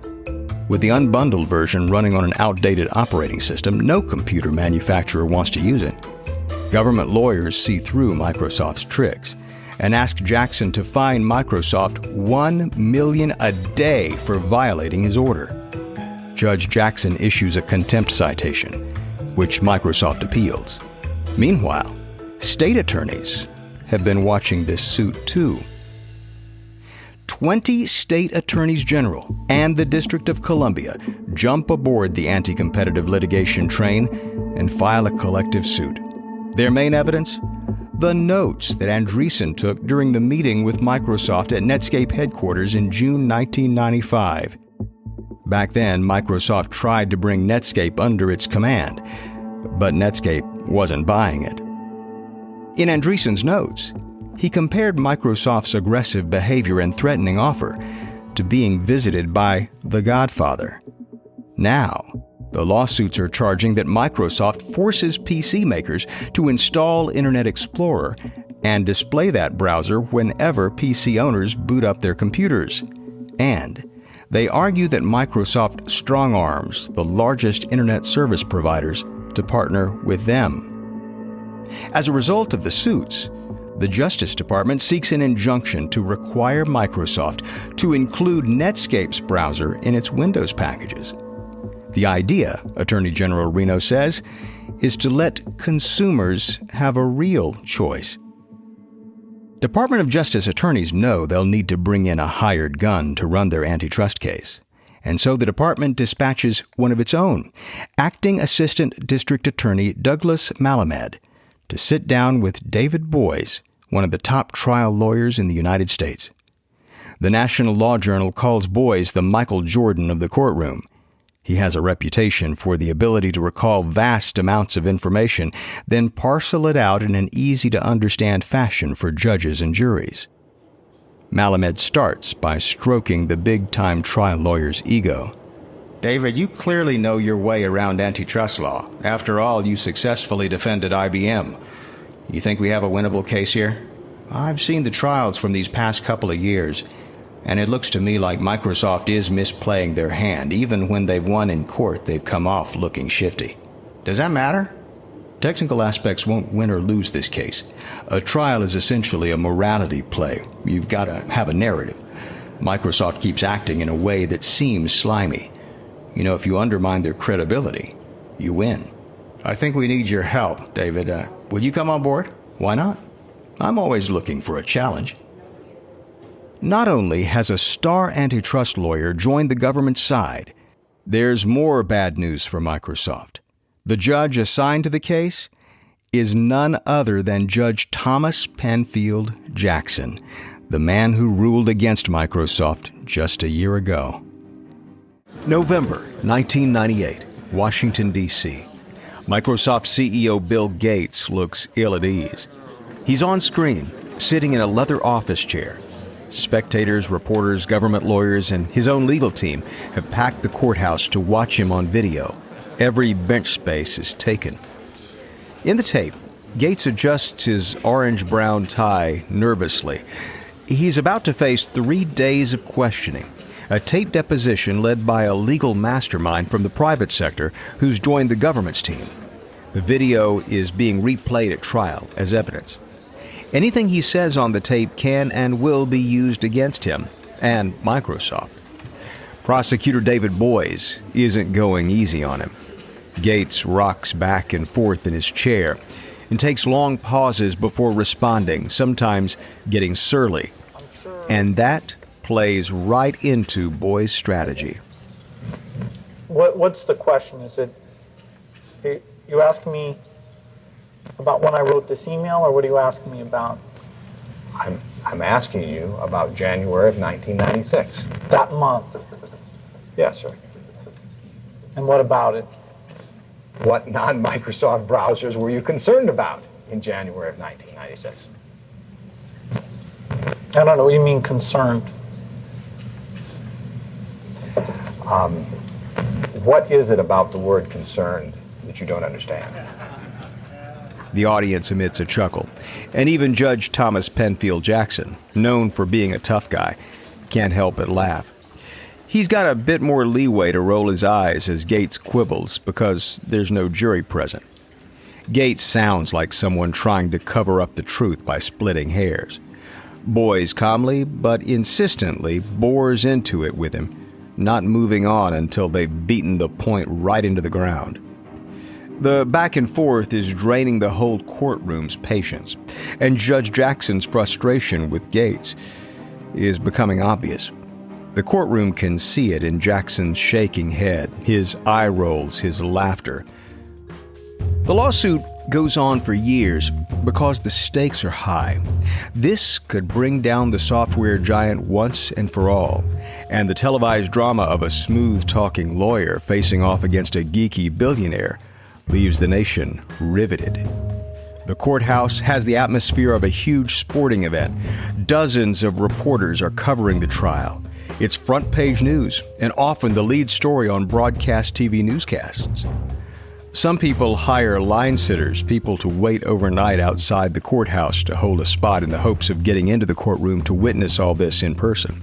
With the unbundled version running on an outdated operating system, no computer manufacturer wants to use it. Government lawyers see through Microsoft's tricks and ask Jackson to fine Microsoft $1 million a day for violating his order. Judge Jackson issues a contempt citation, which Microsoft appeals. Meanwhile, state attorneys have been watching this suit too. 20 state attorneys general and the District of Columbia jump aboard the anti-competitive litigation train and file a collective suit. Their main evidence? The notes that Andreessen took during the meeting with Microsoft at Netscape headquarters in June 1995. Back then, Microsoft tried to bring Netscape under its command, but Netscape wasn't buying it. In Andreessen's notes, he compared Microsoft's aggressive behavior and threatening offer to being visited by the Godfather. Now, the lawsuits are charging that Microsoft forces PC makers to install Internet Explorer and display that browser whenever PC owners boot up their computers. And they argue that Microsoft strong-arms the largest Internet service providers to partner with them. As a result of the suits, the Justice Department seeks an injunction to require Microsoft to include Netscape's browser in its Windows packages. The idea, Attorney General Reno says, is to let consumers have a real choice. Department of Justice attorneys know they'll need to bring in a hired gun to run their antitrust case, and so the department dispatches one of its own, Acting Assistant District Attorney Douglas Malamed, to sit down with David Boies, one of the top trial lawyers in the United States. The National Law Journal calls Boies the Michael Jordan of the courtroom. He has a reputation for the ability to recall vast amounts of information, then parcel it out in an easy-to-understand fashion for judges and juries. Malamed starts by stroking the big-time trial lawyer's ego. David, you clearly know your way around antitrust law. After all, you successfully defended IBM. You think we have a winnable case here? I've seen the trials from these past couple of years, and it looks to me like Microsoft is misplaying their hand. Even when they've won in court, they've come off looking shifty. Does that matter? Technical aspects won't win or lose this case. A trial is essentially a morality play. You've got to have a narrative. Microsoft keeps acting in a way that seems slimy. You know, if you undermine their credibility, you win. I think we need your help, David. Would you come on board? Why not? I'm always looking for a challenge. Not only has a star antitrust lawyer joined the government's side, there's more bad news for Microsoft. The judge assigned to the case is none other than Judge Thomas Penfield Jackson, the man who ruled against Microsoft just a year ago. November 1998, Washington, D.C. Microsoft CEO Bill Gates looks ill at ease. He's on screen, sitting in a leather office chair. Spectators, reporters, government lawyers, and his own legal team have packed the courthouse to watch him on video. Every bench space is taken. In the tape, Gates adjusts his orange-brown tie nervously. He's about to face 3 days of questioning. A tape deposition led by a legal mastermind from the private sector who's joined the government's team. The video is being replayed at trial as evidence. Anything he says on the tape can and will be used against him and Microsoft. Prosecutor David Boies isn't going easy on him. Gates rocks back and forth in his chair and takes long pauses before responding, sometimes getting surly. And that plays right into Boies' strategy. What's the question? Is it, you asking me about when I wrote this email, or what are you asking me about? I'm asking you about January of 1996. That month. Yes, sir. And what about it? What non-Microsoft browsers were you concerned about in January of 1996? I don't know. What do you mean concerned? What is it about the word concerned that you don't understand? The audience emits a chuckle, and even Judge Thomas Penfield Jackson, known for being a tough guy, can't help but laugh. He's got a bit more leeway to roll his eyes as Gates quibbles because there's no jury present. Gates sounds like someone trying to cover up the truth by splitting hairs. Boies calmly but insistently bores into it with him, not moving on until they've beaten the point right into the ground. The back and forth is draining the whole courtroom's patience, and Judge Jackson's frustration with Gates is becoming obvious. The courtroom can see it in Jackson's shaking head, his eye rolls, his laughter. The lawsuit goes on for years because the stakes are high. This could bring down the software giant once and for all, and the televised drama of a smooth-talking lawyer facing off against a geeky billionaire leaves the nation riveted. The courthouse has the atmosphere of a huge sporting event. Dozens of reporters are covering the trial. It's front-page news and often the lead story on broadcast TV newscasts. Some people hire line sitters, people to wait overnight outside the courthouse to hold a spot in the hopes of getting into the courtroom to witness all this in person.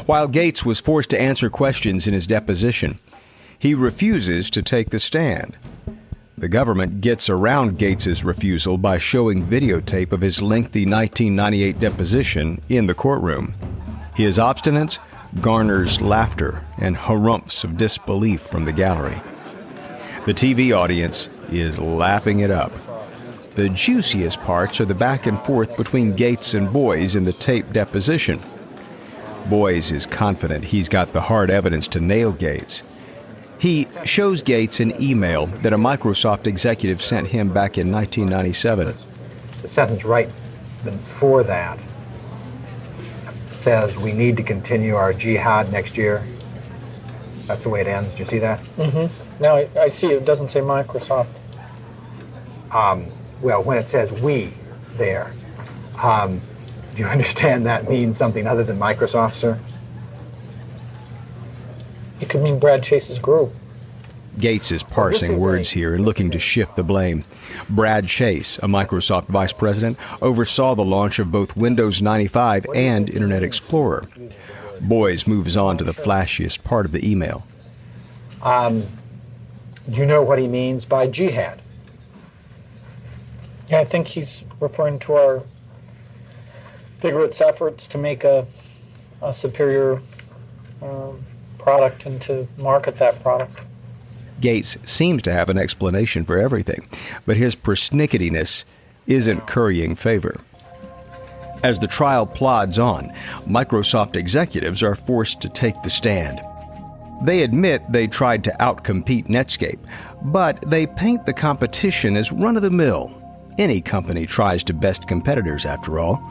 While Gates was forced to answer questions in his deposition, he refuses to take the stand. The government gets around Gates's refusal by showing videotape of his lengthy 1998 deposition in the courtroom. His obstinance garners laughter and harumphs of disbelief from the gallery. The TV audience is lapping it up. The juiciest parts are the back and forth between Gates and Boys in the tape deposition. Boys is confident he's got the hard evidence to nail Gates. He shows Gates an email that a Microsoft executive sent him back in 1997. The sentence right before that says we need to continue our jihad next year. That's the way it ends. Do you see that? Mm-hmm. Now I see it doesn't say Microsoft. Well, when it says we there, do you understand that means something other than Microsoft, sir? It could mean Brad Chase's group. Gates is parsing words here and looking to shift the blame. Brad Chase, a Microsoft vice president, oversaw the launch of both Windows 95 and Internet Explorer. Boys moves on to the flashiest part of the email. Do you know what he means by jihad? Yeah, I think he's referring to our vigorous efforts to make a superior product and to market that product. Gates seems to have an explanation for everything, but his persnicketyness isn't currying favor. As the trial plods on, Microsoft executives are forced to take the stand. They admit they tried to outcompete Netscape, but they paint the competition as run-of-the-mill. Any company tries to best competitors, after all.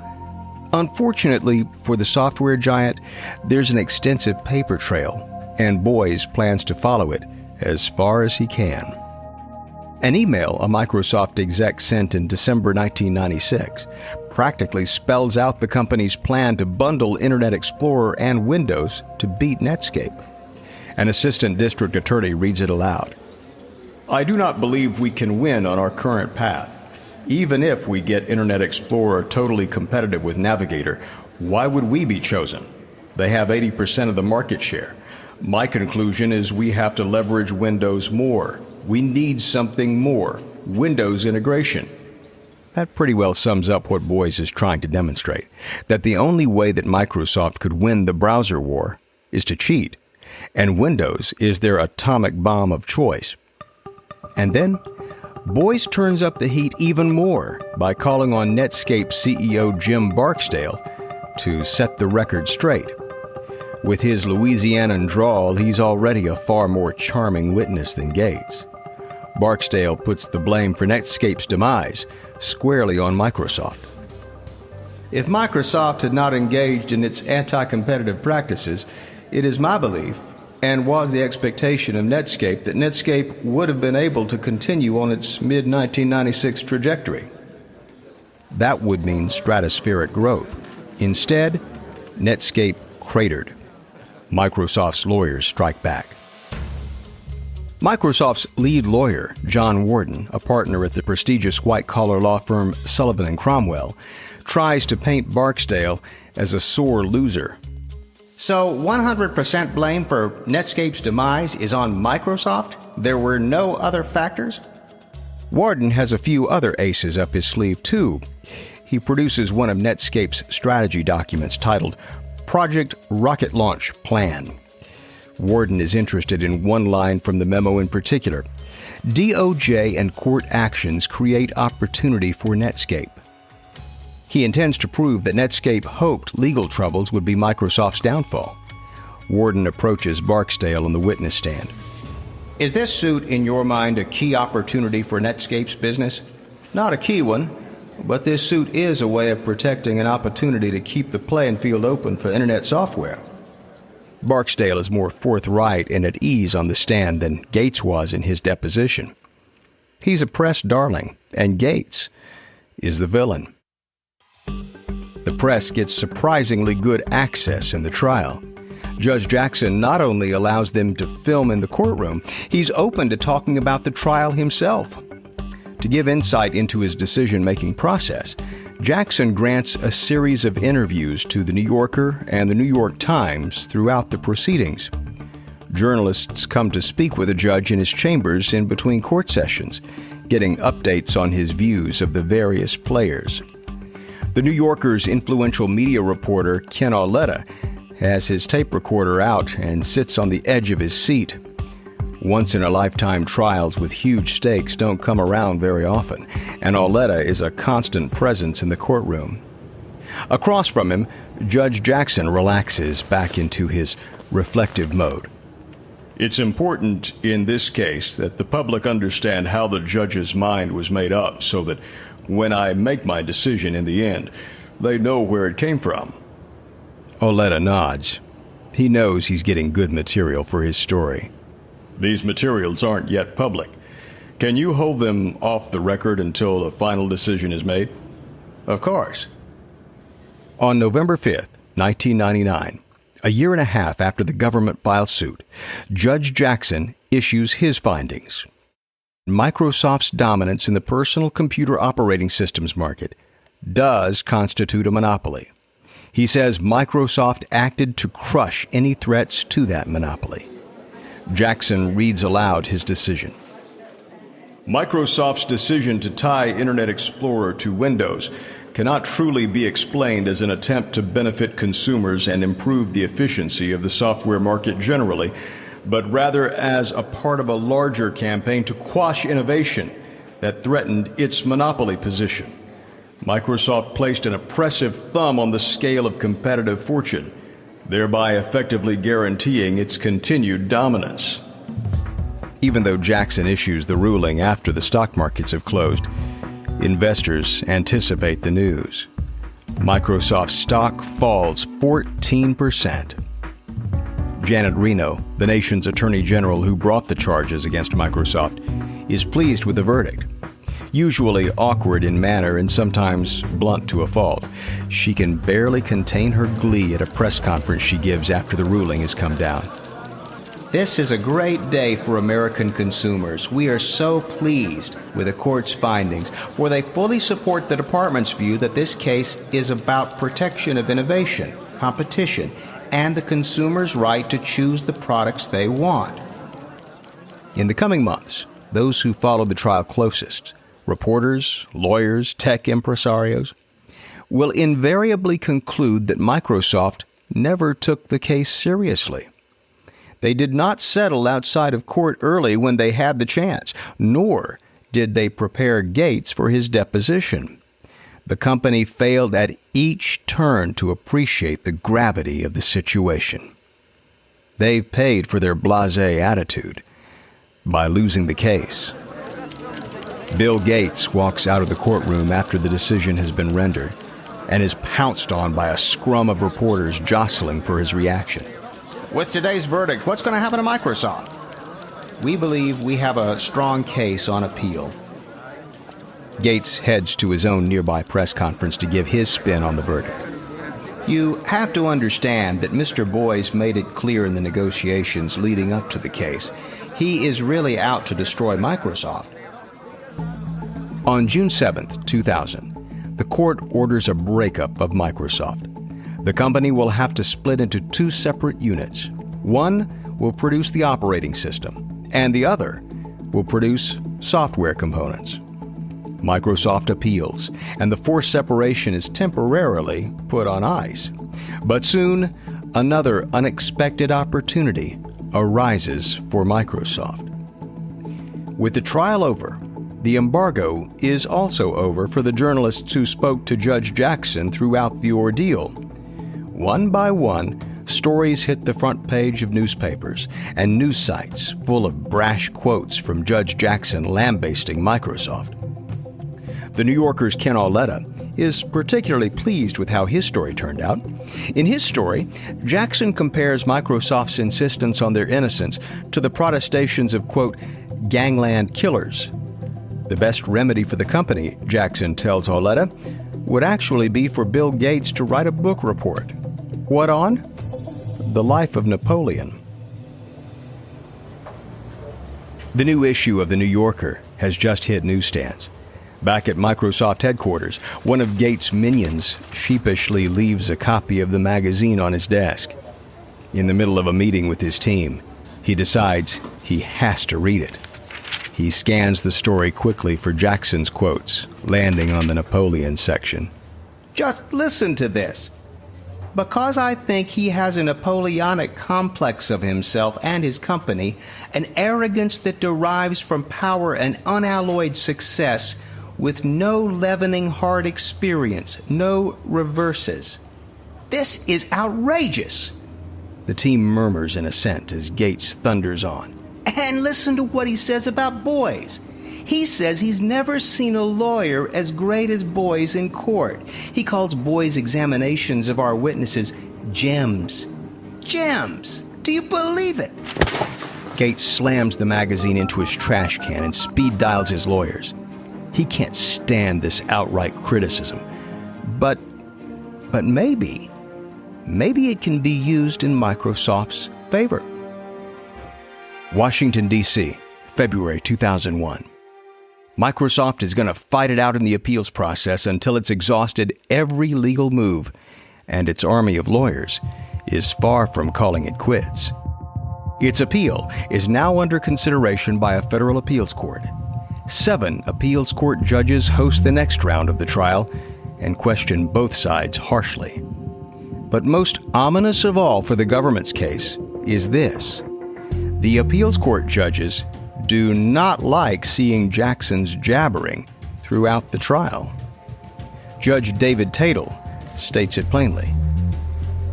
Unfortunately for the software giant, there's an extensive paper trail, and Boys plans to follow it as far as he can. An email a Microsoft exec sent in December 1996 practically spells out the company's plan to bundle Internet Explorer and Windows to beat Netscape. An assistant district attorney reads it aloud. I do not believe we can win on our current path. Even if we get Internet Explorer totally competitive with Navigator, why would we be chosen? They have 80% of the market share. My conclusion is we have to leverage Windows more. We need something more. Windows integration. That pretty well sums up what Boys is trying to demonstrate, that the only way that Microsoft could win the browser war is to cheat, and Windows is their atomic bomb of choice. And then, Boys turns up the heat even more by calling on Netscape CEO Jim Barksdale to set the record straight. With his Louisianan drawl, he's already a far more charming witness than Gates. Barksdale puts the blame for Netscape's demise squarely on Microsoft. If Microsoft had not engaged in its anti-competitive practices, it is my belief, and was the expectation of Netscape, that Netscape would have been able to continue on its mid-1996 trajectory. That would mean stratospheric growth. Instead, Netscape cratered. Microsoft's lawyers strike back. Microsoft's lead lawyer, John Warden, a partner at the prestigious white-collar law firm Sullivan & Cromwell, tries to paint Barksdale as a sore loser. So 100% blame for Netscape's demise is on Microsoft? There were no other factors? Warden has a few other aces up his sleeve, too. He produces one of Netscape's strategy documents titled Project Rocket Launch Plan. Warden is interested in one line from the memo in particular. DOJ and court actions create opportunity for Netscape. He intends to prove that Netscape hoped legal troubles would be Microsoft's downfall. Warden approaches Barksdale on the witness stand. Is this suit, in your mind, a key opportunity for Netscape's business? Not a key one, but this suit is a way of protecting an opportunity to keep the playing field open for Internet software. Barksdale is more forthright and at ease on the stand than Gates was in his deposition. He's a press darling, and Gates is the villain. The press gets surprisingly good access in the trial. Judge Jackson not only allows them to film in the courtroom, he's open to talking about the trial himself. To give insight into his decision-making process, Jackson grants a series of interviews to The New Yorker and The New York Times throughout the proceedings. Journalists come to speak with the judge in his chambers in between court sessions, getting updates on his views of the various players. The New Yorker's influential media reporter, Ken Auletta, has his tape recorder out and sits on the edge of his seat. Once-in-a-lifetime trials with huge stakes don't come around very often, and Auletta is a constant presence in the courtroom. Across from him, Judge Jackson relaxes back into his reflective mode. It's important in this case that the public understand how the judge's mind was made up so that when I make my decision in the end, they know where it came from. Auletta nods. He knows he's getting good material for his story. These materials aren't yet public. Can you hold them off the record until the final decision is made? Of course. On November 5th, 1999, a year and a half after the government filed suit, Judge Jackson issues his findings. Microsoft's dominance in the personal computer operating systems market does constitute a monopoly. He says Microsoft acted to crush any threats to that monopoly. Jackson reads aloud his decision. Microsoft's decision to tie Internet Explorer to Windows cannot truly be explained as an attempt to benefit consumers and improve the efficiency of the software market generally, but rather as a part of a larger campaign to quash innovation that threatened its monopoly position. Microsoft placed an oppressive thumb on the scale of competitive fortune, thereby effectively guaranteeing its continued dominance. Even though Jackson issues the ruling after the stock markets have closed, investors anticipate the news. Microsoft's stock falls 14%. Janet Reno, the nation's attorney general who brought the charges against Microsoft, is pleased with the verdict. Usually awkward in manner and sometimes blunt to a fault, she can barely contain her glee at a press conference she gives after the ruling has come down. This is a great day for American consumers. We are so pleased with the court's findings, for they fully support the department's view that this case is about protection of innovation, competition, and the consumer's right to choose the products they want. In the coming months, those who followed the trial closest, reporters, lawyers, tech impresarios, will invariably conclude that Microsoft never took the case seriously. They did not settle outside of court early when they had the chance, nor did they prepare Gates for his deposition. The company failed at each turn to appreciate the gravity of the situation. They've paid for their blasé attitude by losing the case. Bill Gates walks out of the courtroom after the decision has been rendered and is pounced on by a scrum of reporters jostling for his reaction. With today's verdict, what's going to happen to Microsoft? We believe we have a strong case on appeal. Gates heads to his own nearby press conference to give his spin on the verdict. You have to understand that Mr. Boyce made it clear in the negotiations leading up to the case. He is really out to destroy Microsoft. On June 7th, 2000, the court orders a breakup of Microsoft. The company will have to split into two separate units. One will produce the operating system, and the other will produce software components. Microsoft appeals, and the forced separation is temporarily put on ice. But soon, another unexpected opportunity arises for Microsoft. With the trial over, the embargo is also over for the journalists who spoke to Judge Jackson throughout the ordeal. One by one, stories hit the front page of newspapers and news sites full of brash quotes from Judge Jackson lambasting Microsoft. The New Yorker's Ken Auletta is particularly pleased with how his story turned out. In his story, Jackson compares Microsoft's insistence on their innocence to the protestations of, quote, gangland killers. The best remedy for the company, Jackson tells Oletta, would actually be for Bill Gates to write a book report. What on? The life of Napoleon. The new issue of The New Yorker has just hit newsstands. Back at Microsoft headquarters, one of Gates' minions sheepishly leaves a copy of the magazine on his desk. In the middle of a meeting with his team, he decides he has to read it. He scans the story quickly for Jackson's quotes, landing on the Napoleon section. Just listen to this. Because I think he has a Napoleonic complex of himself and his company, an arrogance that derives from power and unalloyed success, with no leavening hard experience, no reverses. This is outrageous. The team murmurs in assent as Gates thunders on. And listen to what he says about boys. He says he's never seen a lawyer as great as boys in court. He calls boys' examinations of our witnesses gems. Gems! Do you believe it? Gates slams the magazine into his trash can and speed dials his lawyers. He can't stand this outright criticism. But maybe it can be used in Microsoft's favor. Washington, D.C., February 2001. Microsoft is going to fight it out in the appeals process until it's exhausted every legal move, and its army of lawyers is far from calling it quits. Its appeal is now under consideration by a federal appeals court. 7 appeals court judges host the next round of the trial and question both sides harshly. But most ominous of all for the government's case is this. The appeals court judges do not like seeing Jackson's jabbering throughout the trial. Judge David Tatel states it plainly.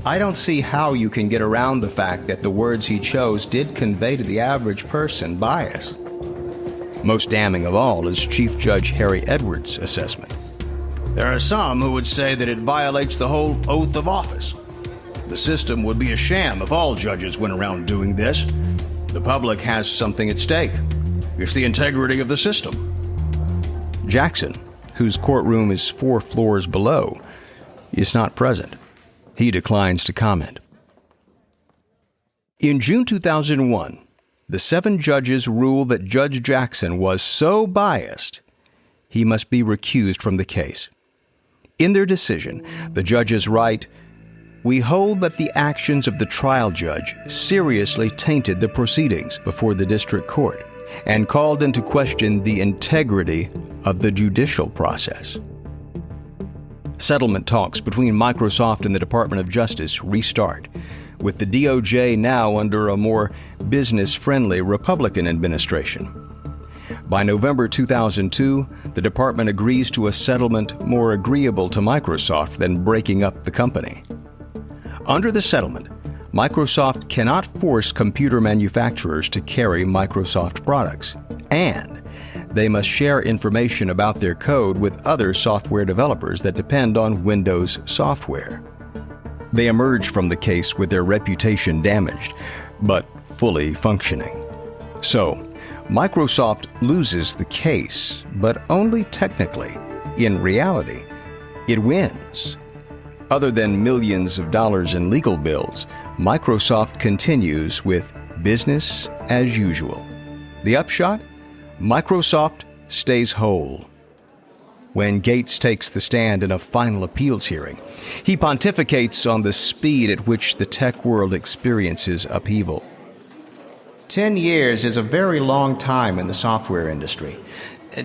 I don't see how you can get around the fact that the words he chose did convey to the average person bias. Most damning of all is Chief Judge Harry Edwards' assessment. There are some who would say that it violates the whole oath of office. The system would be a sham if all judges went around doing this. The public has something at stake. It's the integrity of the system. Jackson, whose courtroom is 4 floors below, is not present. He declines to comment. In June 2001, the 7 judges ruled that Judge Jackson was so biased, he must be recused from the case. In their decision, the judges write, "We hold that the actions of the trial judge seriously tainted the proceedings before the district court and called into question the integrity of the judicial process." Settlement talks between Microsoft and the Department of Justice restart, with the DOJ now under a more business-friendly Republican administration. By November 2002, the department agrees to a settlement more agreeable to Microsoft than breaking up the company. Under the settlement, Microsoft cannot force computer manufacturers to carry Microsoft products, and they must share information about their code with other software developers that depend on Windows software. They emerge from the case with their reputation damaged, but fully functioning. So, Microsoft loses the case, but only technically. In reality, it wins. Other than millions of dollars in legal bills, Microsoft continues with business as usual. The upshot? Microsoft stays whole. When Gates takes the stand in a final appeals hearing, he pontificates on the speed at which the tech world experiences upheaval. 10 years is a very long time in the software industry.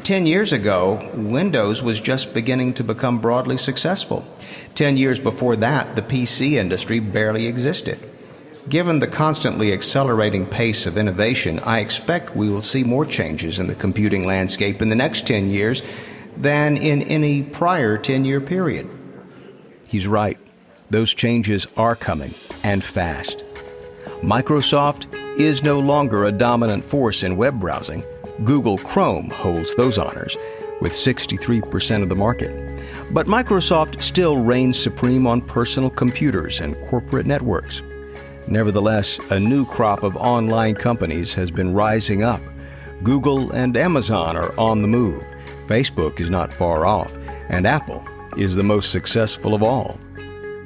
10 years ago, Windows was just beginning to become broadly successful. 10 years before that, the PC industry barely existed. Given the constantly accelerating pace of innovation, I expect we will see more changes in the computing landscape in the next 10 years than in any prior 10-year period. He's right. Those changes are coming, and fast. Microsoft is no longer a dominant force in web browsing. Google Chrome holds those honors, with 63% of the market. But Microsoft still reigns supreme on personal computers and corporate networks. Nevertheless, a new crop of online companies has been rising up, Google and Amazon are on the move. Facebook is not far off, and Apple is the most successful of all.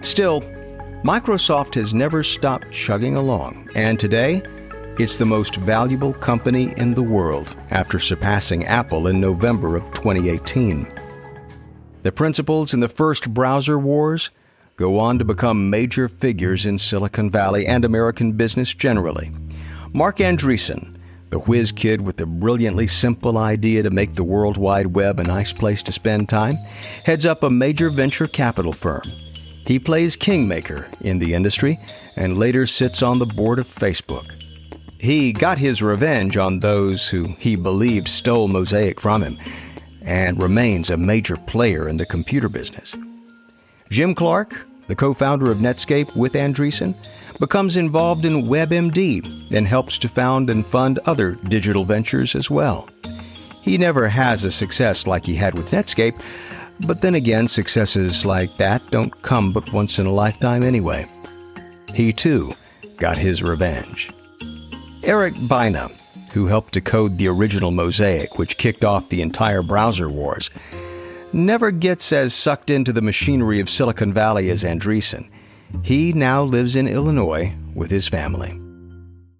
Still, Microsoft has never stopped chugging along, and today, it's the most valuable company in the world after surpassing Apple in November of 2018. The principals in the first browser wars go on to become major figures in Silicon Valley and American business generally. Mark Andreessen, the whiz kid with the brilliantly simple idea to make the World Wide Web a nice place to spend time, heads up a major venture capital firm. He plays kingmaker in the industry and later sits on the board of Facebook. He got his revenge on those who he believed stole Mosaic from him and remains a major player in the computer business. Jim Clark, the co-founder of Netscape with Andreessen, becomes involved in WebMD and helps to found and fund other digital ventures as well. He never has a success like he had with Netscape, but then again, successes like that don't come but once in a lifetime anyway. He too got his revenge. Eric Bina, who helped to code the original Mosaic, which kicked off the entire browser wars, never gets as sucked into the machinery of Silicon Valley as Andreessen. He now lives in Illinois with his family.